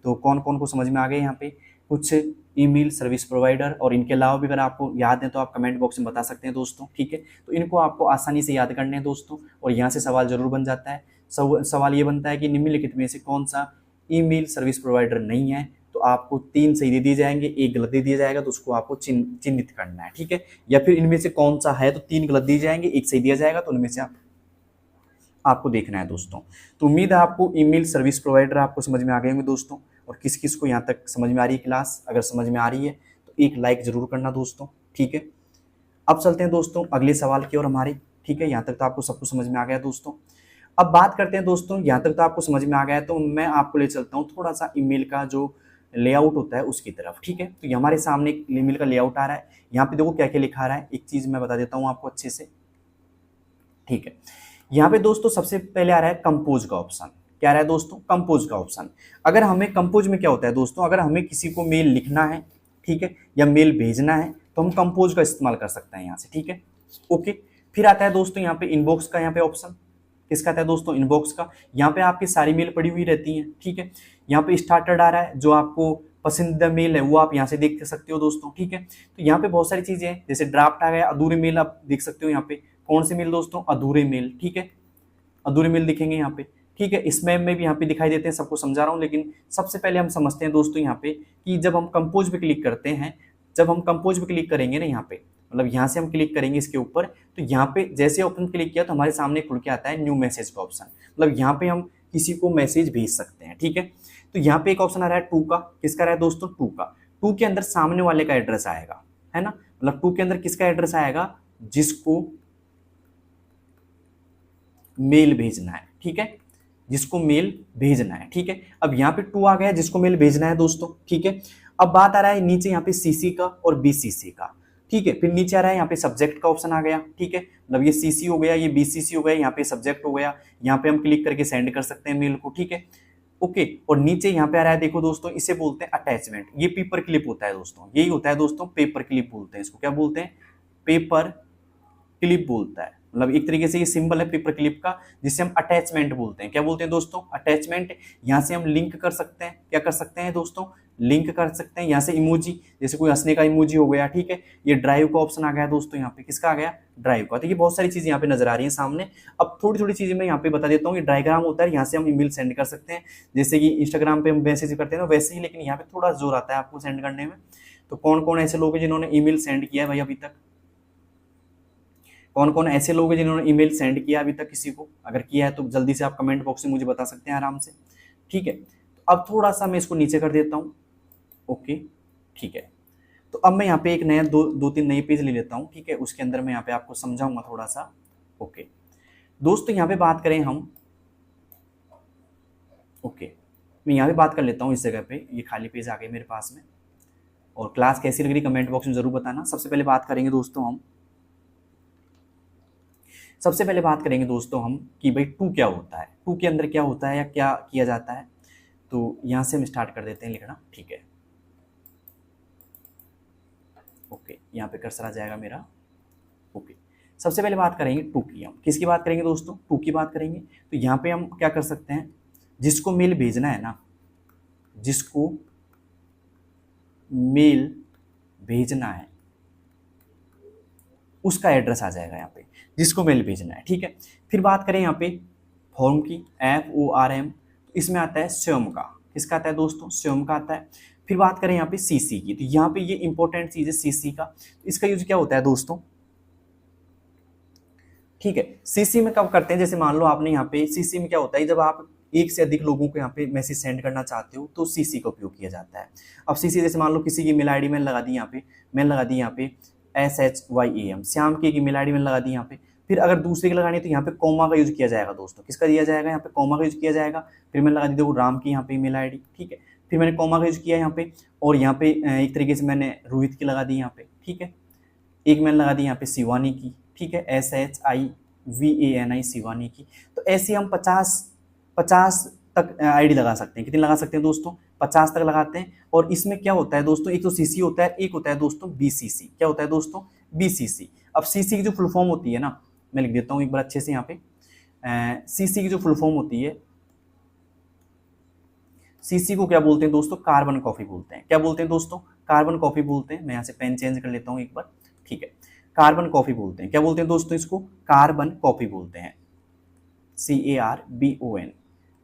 तो कौन कौन को समझ में आ गए यहाँ पे कुछ ईमेल सर्विस प्रोवाइडर, और इनके अलावा भी अगर आपको याद है तो आप कमेंट बॉक्स में बता सकते हैं दोस्तों, ठीक है। तो इनको आपको आसानी से याद करने हैं दोस्तों, और यहाँ से सवाल जरूर बन जाता है। सवाल ये बनता है कि निम्नलिखित में से कौन सा ईमेल सर्विस प्रोवाइडर नहीं है, तो आपको 3 सही दे दिए जाएंगे, 1 गलत दे दिया जाएगा, तो उसको आपको चिन्हित करना है, ठीक है। या फिर इनमें से कौन सा है, तो 3 गलत दिए जाएंगे, 1 सही दिया जाएगा, तो उनमें से आपको देखना है दोस्तों। तो उम्मीद है आपको ईमेल सर्विस प्रोवाइडर आपको समझ में आ गए होंगे दोस्तों, और किस किस को यहाँ तक समझ में आ रही है क्लास। अगर समझ में आ रही है तो एक लाइक जरूर करना दोस्तों, ठीक है। अब चलते हैं दोस्तों अगले सवाल की ओर हमारे, ठीक है। यहाँ तक तो आपको सब कुछ समझ में आ गया दोस्तों। अब बात करते हैं दोस्तों, यहाँ तक तो आपको समझ में आ गया है, तो मैं आपको ले चलता हूँ थोड़ा सा ईमेल का जो लेआउट होता है उसकी तरफ, ठीक है। तो हमारे सामने एक ईमेल का लेआउट आ रहा है, यहाँ पे देखो क्या क्या लिखा रहा है। एक चीज मैं बता देता हूँ आपको अच्छे से, ठीक है। यहाँ पे दोस्तों सबसे पहले आ रहा है कंपोज का ऑप्शन। क्या आ रहा है दोस्तों? कंपोज का ऑप्शन। अगर हमें कंपोज में क्या होता है दोस्तों, अगर हमें किसी को मेल लिखना है, ठीक है, या मेल भेजना है, तो हम कंपोज का इस्तेमाल कर सकते हैं यहाँ से, ठीक है, ओके। फिर आता है दोस्तों यहाँ पे इनबॉक्स का, यहाँ पे ऑप्शन किसका आता है दोस्तों? इनबॉक्स का। यहाँ पे आपकी सारी मेल पड़ी हुई रहती हैं, ठीक है। यहाँ पे स्टार्टेड आ रहा है, जो आपको पसंदीदा मेल है वो आप यहाँ से देख सकते हो दोस्तों, ठीक है। तो यहाँ पे बहुत सारी चीजें हैं, जैसे ड्राफ्ट आ गया, अधूरे मेल आप देख सकते हो यहाँ पे। कौन से मेल दोस्तों? अधूरे मेल, ठीक है, अधूरे मेल दिखेंगे यहाँ पे, ठीक है। स्पैम में भी यहाँ पे दिखाई देते हैं, सबको समझा रहा हूँ, लेकिन सबसे पहले हम समझते हैं दोस्तों यहाँ पे कि जब हम कंपोज पे क्लिक करते हैं, जब हम कंपोज पे क्लिक करेंगे ना यहाँ पे, मतलब यहाँ से हम क्लिक करेंगे इसके ऊपर, तो यहाँ पे जैसे ऑप्शन क्लिक किया तो हमारे सामने खुल के आता है न्यू मैसेज का ऑप्शन। मतलब यहाँ पे हम किसी को मैसेज भेज सकते हैं, ठीक है। तो यहाँ पे एक ऑप्शन आ रहा है टू का। किसका आ रहा है दोस्तों? टू का। टू के अंदर सामने वाले का एड्रेस आएगा, है ना, मतलब टू के अंदर किसका एड्रेस आएगा? जिसको मेल भेजना है, ठीक है, जिसको मेल भेजना है, ठीक है। अब यहाँ पे टू आ गया, जिसको मेल भेजना है दोस्तों, ठीक है। अब बात आ रहा है नीचे यहाँ पे सीसी का और बीसीसी का, ठीक है। फिर नीचे आ रहा है यहाँ पे सब्जेक्ट का ऑप्शन आ गया, ठीक है, मतलब ये सीसी हो गया, ये बीसीसी हो गया, यहाँ पे सब्जेक्ट हो गया। यहाँ पे हम क्लिक करके सेंड कर सकते हैं मेल को, ठीक है, ओके। और नीचे यहाँ पे आ रहा है, देखो दोस्तों, इसे बोलते हैं अटैचमेंट। ये पेपर क्लिप होता है दोस्तों, यही होता है दोस्तों, पेपर क्लिप बोलते हैं इसको। क्या बोलते हैं? पेपर क्लिप बोलता है। मतलब एक तरीके से ये सिंबल है पेपर क्लिप का, जिसे हम अटैचमेंट बोलते हैं। क्या बोलते हैं दोस्तों? अटैचमेंट। यहाँ से हम लिंक कर सकते हैं, क्या कर सकते हैं दोस्तों? लिंक कर सकते हैं यहाँ से इमोजी, जैसे कोई हंसने का इमोजी हो गया, ठीक है। ये ड्राइव का ऑप्शन आ गया दोस्तों, यहाँ पे किसका आ गया? ड्राइव का। तो ये बहुत सारी चीजें यहाँ पे नजर आ रही है सामने। अब थोड़ी थोड़ी चीजें मैं यहाँ पे बता देता हूँ। ये डायग्राम होता है, यहाँ से हम ईमेल सेंड कर सकते हैं, जैसे कि इंस्टाग्राम पे हम मैसेज करते हैं ना वैसे ही, लेकिन यहाँ पे थोड़ा जोर आता है आपको सेंड करने में। तो कौन कौन ऐसे लोग हैं जिन्होंने ईमेल सेंड किया है भाई अभी तक? कौन कौन ऐसे लोग हैं जिन्होंने ईमेल सेंड किया अभी तक किसी को? अगर किया है तो जल्दी से आप कमेंट बॉक्स में मुझे बता सकते हैं आराम से, ठीक है। तो अब थोड़ा सा मैं इसको नीचे कर देता हूँ, ओके, ठीक है। तो अब मैं यहाँ पे एक नया दो तीन नए पेज ले लेता हूँ, ठीक है, उसके अंदर मैं यहाँ पे आपको समझाऊंगा थोड़ा सा, ओके। दोस्तों यहाँ पे बात करें हम, ओके, मैं यहाँ पे बात कर लेता हूँ इस जगह पे। ये खाली पेज आ गए मेरे पास में, और क्लास कैसी लग रही कमेंट बॉक्स में जरूर बताना। सबसे पहले बात करेंगे दोस्तों हम, सबसे पहले बात करेंगे दोस्तों हम कि भाई टू क्या होता है, टू के अंदर क्या होता है या क्या किया जाता है। तो यहाँ से हम स्टार्ट कर देते हैं लिखना, ठीक है, ओके। यहाँ पे कर्सर आ जाएगा मेरा, ओके। सबसे पहले बात करेंगे टू की। हम किसकी बात करेंगे दोस्तों? टू की बात करेंगे। तो यहाँ पे हम क्या कर सकते हैं, जिसको मेल भेजना है ना, जिसको मेल भेजना है उसका एड्रेस आ जाएगा यहाँ पे, जिसको मेल भेजना है, ठीक है। फिर बात करें यहाँ पे फॉर्म की, FORM, तो इसमें आता है स्वयं का। किसका आता है दोस्तों? स्वयं का आता है। फिर बात करें यहाँ पे CC की, तो यहाँ पे ये इंपॉर्टेंट चीज है CC का। तो इसका यूज क्या होता है दोस्तों? ठीक है, CC में कब करते हैं? जैसे मान लो आपने यहाँ पे CC में क्या होता है, जब आप एक से अधिक लोगों को यहाँ पे मैसेज सेंड करना चाहते हो तो CC का उपयोग किया जाता है। अब CC जैसे मान लो किसी की मेल आईडी मैंने लगा दी यहाँ पे, मैंने लगा दी यहाँ पे SHYAM, श्याम की ईमेल आईडी मैंने लगा दी यहाँ पे। फिर अगर दूसरे की लगानी है तो यहाँ पे कॉमा का यूज किया जाएगा दोस्तों। किसका दिया जाएगा? यहाँ पे कॉमा का यूज किया जाएगा। फिर मैंने लगा दी देखो राम की यहाँ पे ईमेल आईडी, ठीक है। फिर मैंने कॉमा का यूज किया यहाँ पे, और यहाँ पे एक तरीके से मैंने रोहित की लगा दी यहाँ पे, ठीक है। एक मैंने लगा दी यहाँ पे शिवानी की, ठीक है, SHIVANI शिवानी की। तो ऐसे हम 50 तक आईडी लगा सकते हैं। कितनी लगा सकते हैं दोस्तों? 50 तक लगाते हैं। और इसमें क्या होता है दोस्तों, एक तो CC होता है, एक होता है दोस्तों BCC। क्या होता है दोस्तों? BCC। अब CC की जो फुल फॉर्म होती है ना, मैं लिख देता हूँ एक बार अच्छे से यहाँ पे। CC की जो फुल फॉर्म होती है, CC को क्या बोलते हैं दोस्तों? कार्बन कॉपी बोलते हैं। क्या बोलते हैं दोस्तों? कार्बन कॉपी बोलते हैं। मैं यहाँ से पेन चेंज कर लेता हूँ एक बार, ठीक है। कार्बन कॉपी बोलते हैं। क्या बोलते हैं दोस्तों? इसको कार्बन कॉपी बोलते हैं, CARBON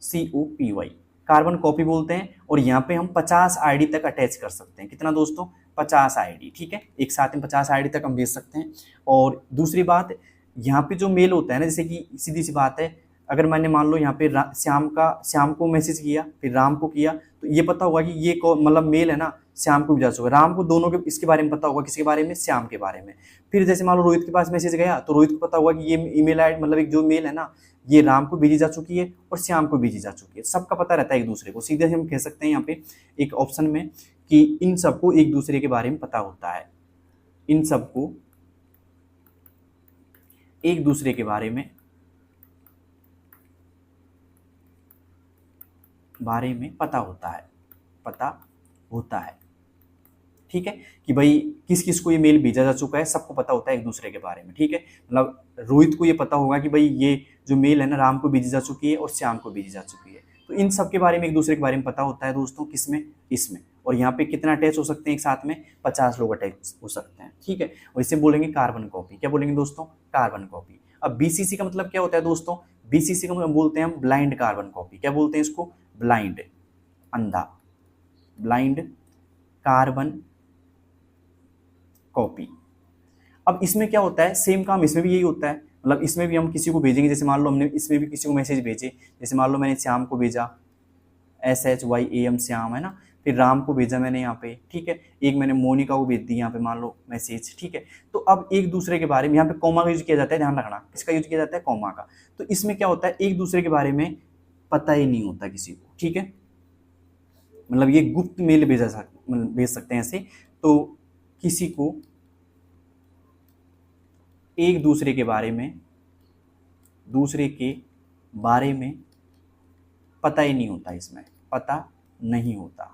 COPY, कार्बन कॉपी बोलते हैं। और यहाँ पे हम 50 आईडी तक अटैच कर सकते हैं। कितना दोस्तों? 50 आईडी, ठीक है, एक साथ में 50 आईडी तक हम भेज सकते हैं। और दूसरी बात, यहाँ पे जो मेल होता है ना, जैसे कि सीधी सी बात है, अगर मैंने मान लो यहाँ पे श्याम को मैसेज किया, फिर राम को किया, तो ये पता होगा कि ये मतलब मेल है ना, श्याम को भी जा चुका, राम को, दोनों के इसके बारे में पता होगा। किसके बारे में? श्याम के बारे में। फिर जैसे मान लो रोहित के पास मैसेज गया, तो रोहित को पता होगा कि ये ईमेल आईडी, मतलब एक जो मेल है ना, ये राम को भेजी जा चुकी है और श्याम को भेजी जा चुकी है। सबका पता रहता है एक दूसरे को। सीधे हम कह सकते हैं यहाँ पे एक ऑप्शन में कि इन सबको एक दूसरे के बारे में पता होता है, इन सबको एक दूसरे के बारे में पता होता है। ठीक है, कि भाई किस किस को ये मेल भेजा जा चुका है, सबको पता होता है एक दूसरे के बारे में। ठीक है, मतलब रोहित को ये पता होगा कि भाई ये जो मेल है ना राम को भेजी जा चुकी है और श्याम को भेजी जा चुकी है। तो इन सब के बारे में एक दूसरे के बारे में पता होता है दोस्तों, किसमें, इसमें। और यहाँ पे कितना अटैच हो सकते हैं एक साथ में, 50 लोग अटैच हो सकते हैं। ठीक है, और इसे बोलेंगे कार्बन कॉपी। क्या बोलेंगे दोस्तों, कार्बन कॉपी। अब बीसीसी का मतलब क्या होता है दोस्तों, बीसीसी का मतलब बोलते हैं हम ब्लाइंड कार्बन कॉपी। क्या बोलते हैं इसको, ब्लाइंड, अंधा, ब्लाइंड कार्बन कॉपी। अब इसमें क्या होता है, सेम काम इसमें भी यही होता है। मतलब इसमें भी हम किसी को भेजेंगे, जैसे मान लो हमने इसमें भी किसी को मैसेज भेजे, जैसे मान लो मैंने श्याम को भेजा, SHYAM श्याम है ना, फिर राम को भेजा मैंने यहाँ पे। ठीक है, एक मैंने मोनिका को भेज दी यहाँ पे मान लो मैसेज। ठीक है, तो अब एक दूसरे के बारे में, यहाँ पे कॉमा का यूज किया जाता है, ध्यान रखना, किसका यूज किया जाता है, कॉमा का। तो इसमें क्या होता है, एक दूसरे के बारे में पता ही नहीं होता किसी को। ठीक है, मतलब ये गुप्त मेल भेज सकते हैं ऐसे। तो किसी को एक दूसरे के बारे में पता ही नहीं होता, इसमें पता नहीं होता।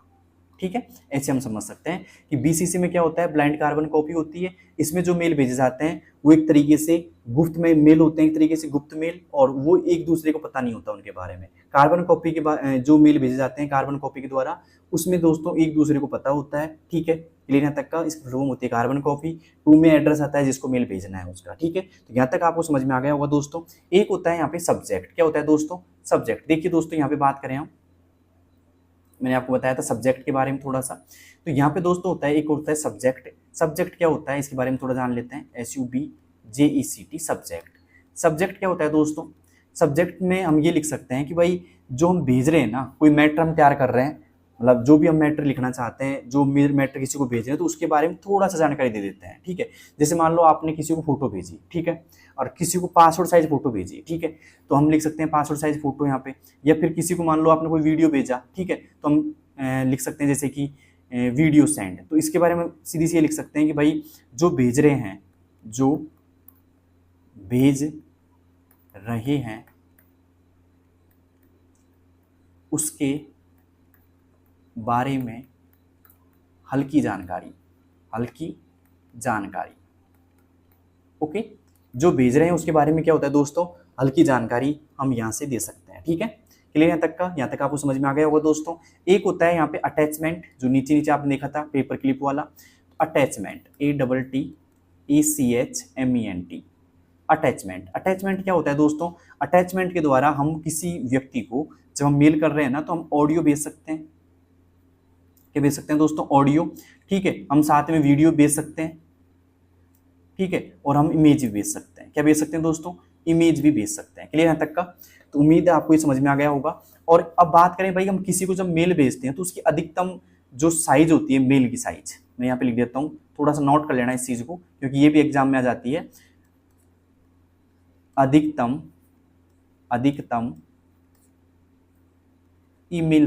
ठीक है, ऐसे हम समझ सकते हैं कि बीसीसी में क्या होता है, ब्लाइंड कार्बन कॉपी होती है। इसमें जो मेल भेजे जाते हैं वो एक तरीके से गुप्त में मेल होते हैं, एक तरीके से गुप्त मेल, और वो एक दूसरे को पता नहीं होता उनके बारे में। कार्बन कॉपी के जो मेल भेजे जाते हैं कार्बन कॉपी के द्वारा, उसमें दोस्तों एक दूसरे को पता होता है। ठीक है, क्लियर यहाँ तक का। इसकी फुल होती है कार्बन कॉपी। 2 में एड्रेस आता है जिसको मेल भेजना है उसका। ठीक है, तो यहाँ तक आपको समझ में आ गया होगा दोस्तों। एक होता है यहाँ पे सब्जेक्ट। क्या होता है दोस्तों, सब्जेक्ट। देखिए दोस्तों, यहाँ पे बात करें हम, मैंने आपको बताया था सब्जेक्ट के बारे में थोड़ा सा। तो यहाँ पे दोस्तों होता है, एक होता है सब्जेक्ट। सब्जेक्ट क्या होता है इसके बारे में थोड़ा जान लेते हैं, SUBJECT, सब्जेक्ट। सब्जेक्ट क्या होता है दोस्तों, सब्जेक्ट में हम ये लिख सकते हैं कि भाई जो हम भेज रहे हैं ना, कोई मैटर हम तैयार कर रहे हैं, मतलब जो भी हम मैटर लिखना चाहते हैं, जो मैटर किसी को भेज रहे हैं, तो उसके बारे में थोड़ा सा जानकारी दे देते हैं। ठीक है, जैसे मान लो आपने किसी को फोटो भेजी, ठीक है, और किसी को पासपोर्ट साइज फोटो भेजी। ठीक है, तो हम लिख सकते हैं पासपोर्ट साइज फोटो यहाँ पे। या फिर किसी को मान लो आपने कोई वीडियो भेजा, ठीक है, तो हम लिख सकते हैं जैसे कि वीडियो सेंड। तो इसके बारे में सीधी सी लिख सकते हैं कि भाई जो भेज रहे हैं उसके बारे में हल्की जानकारी। ओके, जो भेज रहे हैं उसके बारे में क्या होता है दोस्तों, हल्की जानकारी हम यहाँ से दे सकते हैं। ठीक है, क्लियर यहाँ तक का, यहाँ तक आपको समझ में आ गया होगा दोस्तों। एक होता है यहाँ पे अटैचमेंट, जो नीचे नीचे आपने देखा था पेपर क्लिप वाला, अटैचमेंट, ATTACHMENT, अटैचमेंट। अटैचमेंट क्या होता है दोस्तों, अटैचमेंट के द्वारा हम किसी व्यक्ति को, जब हम मेल कर रहे हैं ना, तो हम ऑडियो भेज सकते हैं। क्या भेज सकते हैं दोस्तों, ऑडियो। ठीक है, हम साथ में वीडियो भेज सकते हैं। ठीक है, और हम इमेज भी भेज सकते हैं। क्या भेज सकते हैं दोस्तों, इमेज भी भेज सकते हैं। क्लियर यहाँ तक का, तो उम्मीद है आपको ये समझ में आ गया होगा। और अब बात करें भाई, हम किसी को जब मेल भेजते हैं तो उसकी अधिकतम जो साइज होती है, मेल की साइज, मैं यहाँ पे लिख देता हूँ, थोड़ा सा नोट कर लेना इस चीज को, क्योंकि ये भी एग्जाम में आ जाती है। अधिकतम ईमेल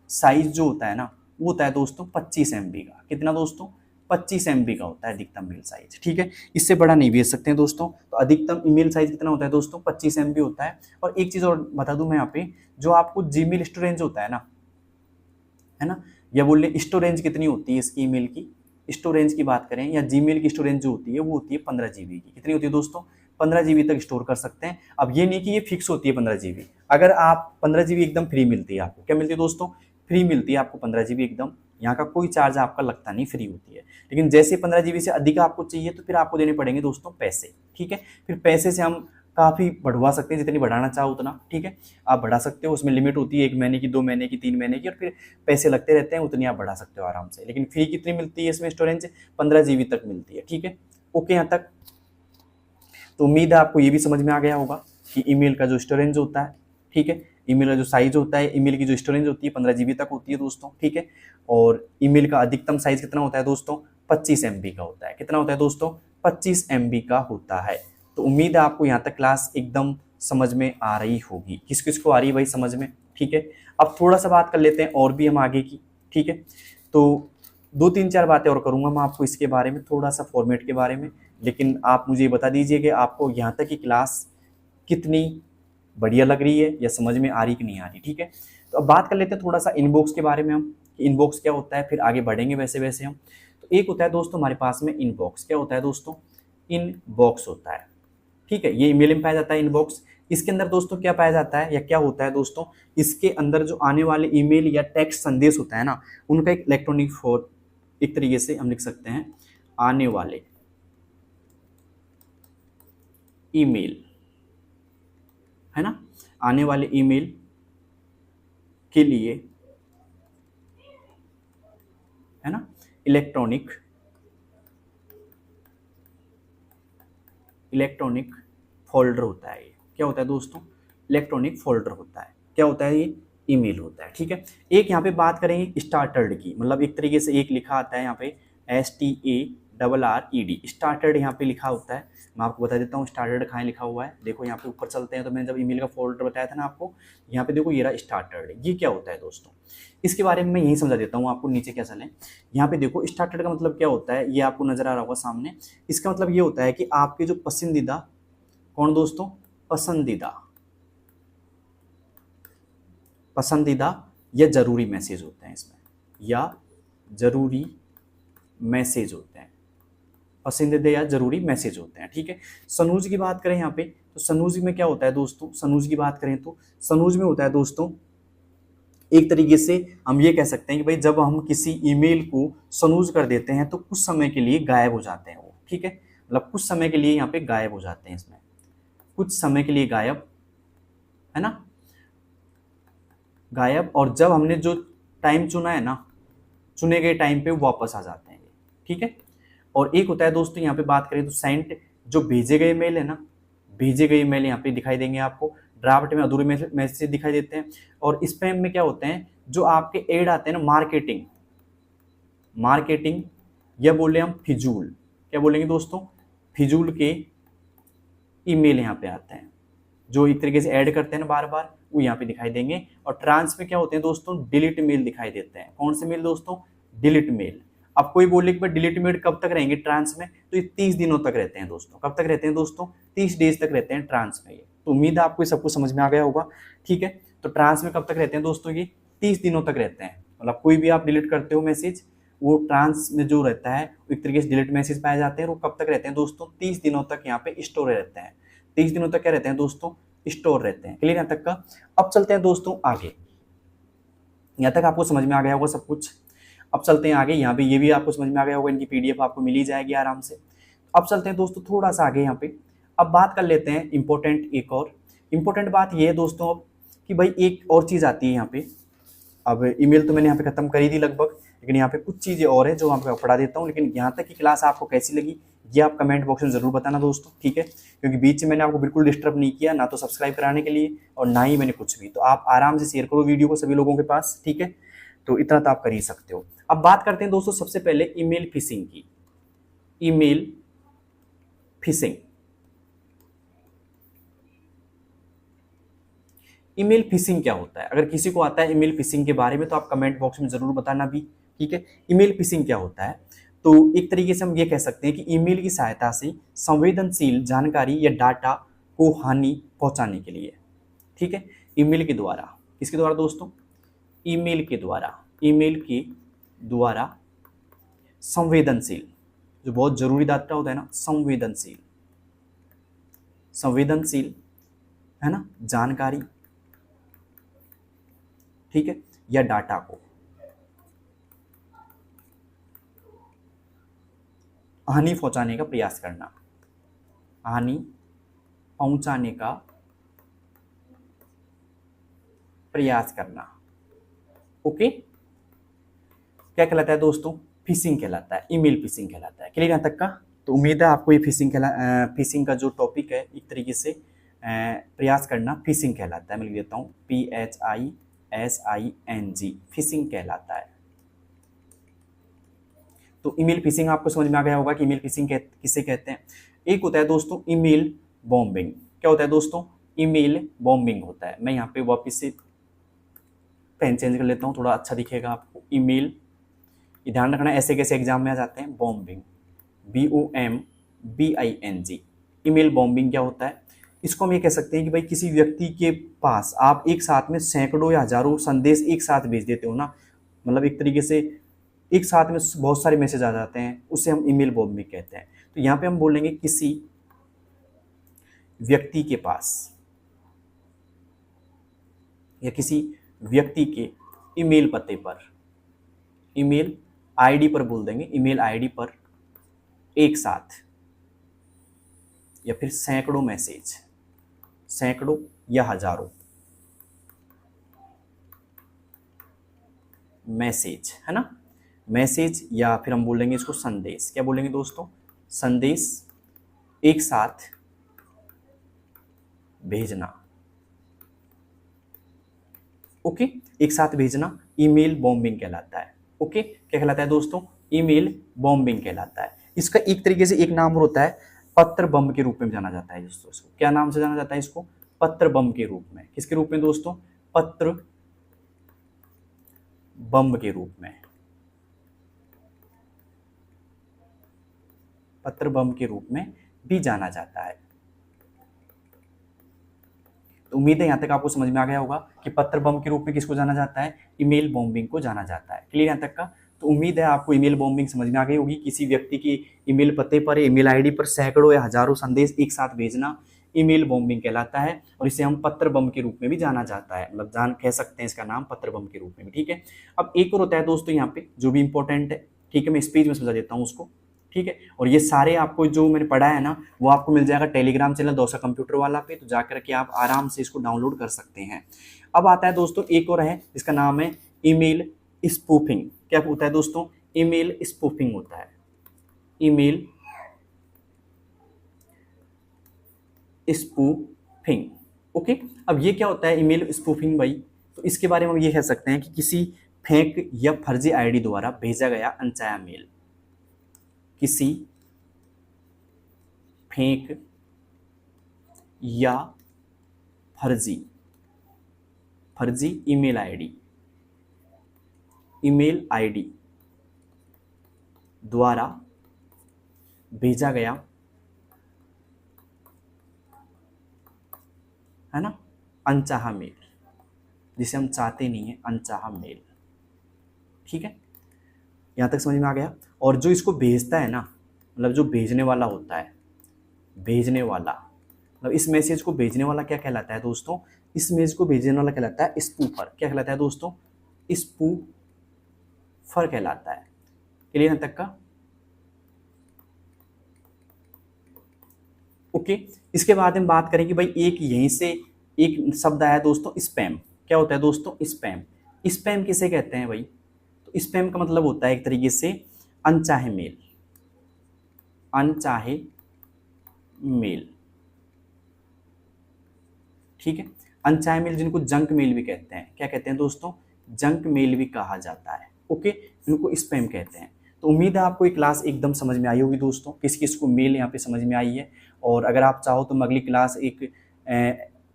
साइज जो होता है ना, वो होता है दोस्तों 25 MB का। कितना दोस्तों, 25 MB का होता है अधिकतम मेल साइज। ठीक है, इससे बड़ा नहीं भेज सकते हैं दोस्तों। तो अधिकतम ईमेल साइज कितना होता है दोस्तों, 25 MB होता है। और एक चीज और बता दूं मैं यहाँ पे, जो आपको जीमेल स्टोरेज होता है ना, या बोल लें स्टोरेज कितनी होती है इसकी, ईमेल की स्टोरेज की बात करें, या जीमेल की स्टोरेज जो होती है वो होती है 15 GB की। कितनी होती है दोस्तों, 15 GB तक स्टोर कर सकते हैं। अब ये नहीं कि ये फिक्स होती है 15 GB। अगर आप 15 GB एकदम फ्री मिलती है आपको, क्या मिलती है दोस्तों, फ्री मिलती है आपको 15 GB एकदम, यहाँ का कोई चार्ज आपका लगता नहीं, फ्री होती है। लेकिन जैसे 15 GB से अधिक आपको चाहिए तो फिर आपको देने पड़ेंगे दोस्तों पैसे। ठीक है, फिर पैसे से हम काफ़ी बढ़वा सकते हैं, जितनी बढ़ाना चाहो उतना। ठीक है, आप बढ़ा सकते हो, उसमें लिमिट होती है 1 महीने की, 2 महीने की, 3 महीने की, और फिर पैसे लगते रहते हैं, उतनी आप बढ़ा सकते हो आराम से। लेकिन फ्री कितनी मिलती है इसमें स्टोरेज, 15 GB तक मिलती है। ठीक है, ओके यहाँ तक। तो उम्मीद है आपको ये भी समझ में आ गया होगा कि ईमेल का जो स्टोरेज होता है, ठीक है, ईमेल का जो साइज होता है, ईमेल की जो स्टोरेज होती है 15 GB तक होती है दोस्तों। ठीक है, और ईमेल का अधिकतम साइज कितना होता है दोस्तों, 25 MB का होता है। कितना होता है दोस्तों, 25 MB का होता है। तो उम्मीद है आपको यहाँ तक क्लास एकदम समझ में आ रही होगी। किस किस को आ रही है भाई समझ में। ठीक है, अब थोड़ा सा बात कर लेते हैं और भी हम आगे की। ठीक है, तो 2-3-4 बातें और करूंगा मैं आपको इसके बारे में, थोड़ा सा फॉर्मेट के बारे में, लेकिन आप मुझे बता दीजिए कि आपको यहाँ तक की क्लास कितनी बढ़िया लग रही है या समझ में आ रही कि नहीं आ रही। ठीक है, तो अब बात कर लेते हैं थोड़ा सा इनबॉक्स के बारे में हम, कि इनबॉक्स क्या होता है, फिर आगे बढ़ेंगे वैसे वैसे हम। तो एक होता है दोस्तों हमारे पास में इनबॉक्स। क्या होता है दोस्तों? इनबॉक्स होता है। ठीक है, ये ईमेल में पाया जाता है इनबॉक्स। इसके अंदर दोस्तों क्या पाया जाता है या क्या होता है दोस्तों? इसके अंदर जो आने वाले ईमेल या टेक्स्ट संदेश होता है ना, उनका एक इलेक्ट्रॉनिक फॉर्म, एक तरीके से हम लिख सकते हैं आने वाले ईमेल, है ना, आने वाले ईमेल के लिए, है ना, इलेक्ट्रॉनिक फोल्डर होता है। ये क्या होता है दोस्तों? इलेक्ट्रॉनिक फोल्डर होता है। क्या होता है ये? ईमेल होता है। ठीक है, एक यहाँ पे बात करेंगे स्टार्टर्ड की, मतलब एक तरीके से एक लिखा आता है यहाँ पे STARRED, स्टार्टर्ड यहाँ पे लिखा होता है। मैं आपको बता देता हूँ स्टार्टर्ड कहाँ लिखा हुआ है। देखो यहाँ पे ऊपर चलते हैं, तो मैंने जब ईमेल का फोल्डर बताया था ना आपको, यहाँ पे देखो ये रहा स्टार्टर्ड। ये क्या होता है दोस्तों? इसके बारे में मैं यही समझा देता हूँ आपको, नीचे क्या चले। यहाँ पे देखो स्टार्टर्ड का मतलब क्या होता है, ये आपको नजर आ रहा होगा सामने। इसका मतलब ये होता है कि आपके जो पसंदीदा, कौन दोस्तों? पसंदीदा या जरूरी मैसेज होते हैं इसमें, या जरूरी मैसेज होते हैं, पसंदीदा या जरूरी मैसेज होते हैं। ठीक है, सनूज की बात करें यहाँ पे, तो सनूज में क्या होता है दोस्तों? सनूज की बात करें तो सनूज में होता है दोस्तों, एक तरीके से हम ये कह सकते हैं कि भाई जब हम किसी ईमेल को सनूज कर देते हैं तो कुछ समय के लिए गायब हो जाते हैं वो। ठीक है, मतलब कुछ समय के लिए यहाँ पे गायब हो जाते हैं, इसमें कुछ समय के लिए गायब, है ना, गायब। और जब हमने जो टाइम चुना है ना, चुने गए टाइम पे वापस आ जाते हैं। ठीक है, और एक होता है दोस्तों यहाँ पे बात करें तो सेंट, जो भेजे गए मेल है ना, भेजे गए मेल यहाँ पे दिखाई देंगे आपको। ड्राफ्ट में अधूरे मैसेज दिखाई देते हैं। और स्पैम में क्या होते हैं, जो आपके एड आते हैं ना, मार्केटिंग या बोले हम फिजूल, क्या बोलेंगे दोस्तों? फिजूल के ईमेल यहाँ पे आते हैं, जो एक तरीके से ऐड करते हैं ना बार बार, वो यहाँ पे दिखाई देंगे। और ट्रांस में क्या होते हैं दोस्तों? डिलीट मेल दिखाई देते हैं। कौन से मेल दोस्तों? Delete mail. अब कोई बोले कि भाई डिलीट मेल कब तक रहेंगे ट्रांस में, तो ये 30 दिनों तक रहते हैं दोस्तों। कब तक रहते हैं दोस्तों? 30 डेज तक रहते हैं ट्रांस में ये। तो उम्मीद है आपको सब कुछ समझ में आ गया होगा। ठीक है, तो ट्रांस में कब तक रहते हैं दोस्तों? ये 30 दिनों तक रहते हैं। मतलब कोई भी आप डिलीट करते हो मैसेज, वो ट्रांस में जो रहता है एक तरीके से डिलीट मैसेज पाए जाते हैं। वो कब तक रहते हैं दोस्तों? 30 दिनों तक यहाँ पे स्टोर रहते हैं। 30 दिनों तक क्या रहते हैं दोस्तों? स्टोर रहते हैं। क्लियर यहाँ तक का? अब चलते हैं दोस्तों आगे। यहाँ तक आपको समझ में आ गया होगा सब कुछ। अब चलते हैं आगे, यहाँ पे ये भी आपको समझ में आ गया होगा, इनकी PDF आपको मिल ही जाएगी आराम से। अब चलते हैं दोस्तों थोड़ा सा आगे यहाँ पे। अब बात कर लेते हैं इंपॉर्टेंट, एक और इंपॉर्टेंट बात ये है दोस्तों कि भाई एक और चीज़ आती है यहाँ पे। अब ईमेल तो मैंने यहाँ पे खत्म करी थी लगभग, लेकिन यहाँ पे कुछ चीज़ें और है जो मैं आपको पढ़ा देता हूँ। लेकिन यहाँ तक की क्लास आपको कैसी लगी ये आप कमेंट बॉक्स में ज़रूर बताना दोस्तों। ठीक है, क्योंकि बीच में मैंने आपको बिल्कुल डिस्टर्ब नहीं किया, ना तो सब्सक्राइब कराने के लिए और ना ही मैंने कुछ भी। तो आप आराम से शेयर करो वीडियो को सभी लोगों के पास। ठीक है, तो इतना तो आप कर ही सकते हो। अब बात करते हैं दोस्तों सबसे पहले ईमेल फिशिंग की। ईमेल फिशिंग, ईमेल फिशिंग क्या होता है? अगर किसी को आता है ईमेल फिशिंग के बारे में तो आप कमेंट बॉक्स में जरूर बताना भी। ठीक है, ईमेल फिशिंग क्या होता है? तो एक तरीके से हम ये कह सकते हैं कि ईमेल की सहायता से संवेदनशील जानकारी या डाटा को हानि पहुंचाने के लिए, ठीक है, ईमेल के द्वारा। किसके द्वारा दोस्तों? ईमेल के द्वारा। ईमेल के द्वारा संवेदनशील, जो बहुत जरूरी डाटा होता है ना, संवेदनशील, संवेदनशील, है ना, जानकारी, ठीक है, या डाटा को हानि पहुंचाने का प्रयास करना, हानि पहुंचाने का प्रयास करना। ओके, क्या कहलाता है दोस्तों? फिशिंग कहलाता है, ईमेल फिशिंग कहलाता है। क्लियर यहाँ तक का? तो उम्मीद है आपको ये फिशिंग का जो टॉपिक है एक तरीके से प्रयास करना फिशिंग कहलाता है। मैं लिख देता हूँ PHISING, फिशिंग कहलाता है। तो ईमेल फिशिंग आपको समझ में आ गया होगा कि ईमेल फिशिंग किसे कहते हैं। एक होता है दोस्तों ईमेल बॉम्बिंग। क्या होता है दोस्तों? ईमेल बॉम्बिंग होता है। मैं यहाँ पे वापस से पेन चेंज कर लेता हूँ, थोड़ा अच्छा दिखेगा आपको। ईमेल, ये ध्यान रखना ऐसे कैसे एग्जाम में आ जाते हैं, bombing, BOMBING, BING। Email bombing क्या होता है? इसको हम ये कह सकते हैं कि भाई किसी व्यक्ति के पास आप एक साथ में सैकड़ों या हजारों संदेश एक साथ भेज देते हो ना, मतलब एक तरीके से एक साथ में बहुत सारे मैसेज आ जाते हैं, उसे हम ईमेल बॉम्बिंग कहते हैं। तो यहाँ पे हम बोलेंगे किसी व्यक्ति के पास या किसी व्यक्ति के ईमेल पते पर, ईमेल आईडी पर बोल देंगे, ईमेल आईडी पर एक साथ या फिर सैकड़ों मैसेज, सैकड़ों या हजारों मैसेज, है ना, मैसेज या फिर हम बोलेंगे इसको संदेश। क्या बोलेंगे दोस्तों? संदेश एक साथ भेजना। ओके, एक साथ भेजना ईमेल बॉम्बिंग कहलाता है। ओके, क्या कहलाता है दोस्तों? ईमेल बॉम्बिंग कहलाता है। इसका एक तरीके से एक नाम होता है पत्र बम के रूप में जाना जाता है दोस्तों। इसको क्या नाम से जाना जाता है? इसको पत्र बम के रूप में। किसके रूप में दोस्तों? पत्र बम के रूप में, पत्र बम के रूप में भी जाना जाता है। तो उम्मीद है यहां तक आपको समझ में आ गया होगा कि पत्र बम के रूप में किसको जाना जाता है? ईमेल बॉम्बिंग को जाना जाता है। क्लियर यहां तक का? तो उम्मीद है आपको ईमेल बॉम्बिंग समझ में आ गई होगी। किसी व्यक्ति की ईमेल पते पर, ईमेल आईडी पर सैकड़ों या हजारों संदेश एक साथ भेजना ईमेल बॉम्बिंग कहलाता है, और इसे हम पत्र बम के रूप में भी जाना जाता है, मतलब जान कह सकते हैं इसका नाम पत्र बम के रूप में भी। ठीक है, अब एक और होता है दोस्तों यहाँ पे जो भी इंपॉर्टेंट है, ठीक है, मैं स्पीच में समझा देता हूँ उसको। ठीक है, और ये सारे आपको जो मैंने पढ़ा है ना, वो आपको मिल जाएगा टेलीग्राम चैनल दौसा कंप्यूटर वाला पे, तो जाकर के आप आराम से इसको डाउनलोड कर सकते हैं। अब आता है दोस्तों एक और है, जिसका नाम है ईमेल स्पूफिंग। क्या होता है दोस्तों? ईमेल स्पूफिंग होता है, ईमेल स्पूफिंग। ओके, अब ये क्या होता है ईमेल स्पूफिंग भाई? तो इसके बारे में हम ये कह सकते हैं कि किसी फेक या फर्जी आईडी द्वारा भेजा गया अनचाहा मेल, किसी फेक या फर्जी ईमेल आईडी द्वारा भेजा गया, है ना, अनचाहा मेल, जिसे हम चाहते नहीं है, अनचाहा मेल। ठीक है, यहां तक समझ में आ गया। और जो इसको भेजता है ना, मतलब जो भेजने वाला होता है, भेजने वाला मतलब इस मैसेज को भेजने वाला क्या कहलाता है दोस्तों? इस मैसेज को भेजने वाला कहलाता है स्पूफर। क्या कहलाता है दोस्तों? स्पूफर कहलाता है। क्लियर तक का? ओके, इसके बाद हम बात करेंगे भाई एक यहीं से एक शब्द आया दोस्तों, स्पैम। क्या होता है दोस्तों? स्पैम। स्पैम किसे कहते हैं भाई? तो स्पैम का मतलब होता है एक तरीके से अनचाहे मेल, अनचाहे मेल। ठीक है, अनचाहे मेल जिनको जंक मेल भी कहते हैं। क्या कहते हैं दोस्तों? जंक मेल भी कहा जाता है। ओके, इनको स्पैम कहते हैं। तो उम्मीद है आपको ये क्लास एकदम समझ में आई होगी दोस्तों, किस किस को मेल यहाँ पे समझ में आई है। और अगर आप चाहो तो मैं अगली क्लास एक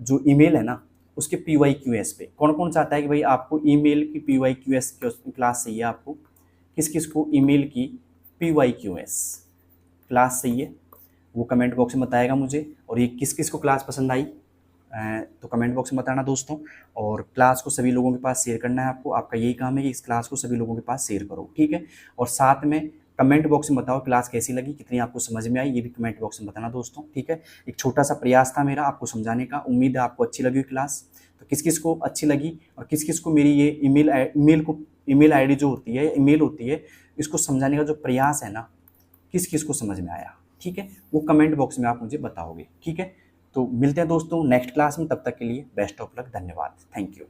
जो ईमेल है ना, उसके PYQS पे कौन कौन चाहता है कि भाई आपको ईमेल की PYQS क्लास चाहिए, आपको किस किस को ईमेल की PYQS क्लास चाहिए, वो कमेंट बॉक्स में बताएगा मुझे। और ये किस किस को क्लास पसंद आई तो कमेंट बॉक्स में बताना दोस्तों। और क्लास को सभी लोगों के पास शेयर करना है आपको, आपका यही काम है कि इस क्लास को सभी लोगों के पास शेयर करो। ठीक है, और साथ में कमेंट बॉक्स में बताओ क्लास कैसी लगी, कितनी आपको समझ में आई, ये भी कमेंट बॉक्स में बताना दोस्तों। ठीक है, एक छोटा सा प्रयास था मेरा आपको समझाने का। उम्मीद है आपको अच्छी लगी क्लास। तो किस किस को अच्छी लगी और किस किस को मेरी ये ईमेल आईडी जो होती है, ईमेल होती है, इसको समझाने का जो प्रयास है ना, किस किस को समझ में आया, ठीक है, वो कमेंट बॉक्स में आप मुझे बताओगे। ठीक है, तो मिलते हैं दोस्तों नेक्स्ट क्लास में, तब तक के लिए बेस्ट ऑफ लक, धन्यवाद, थैंक यू।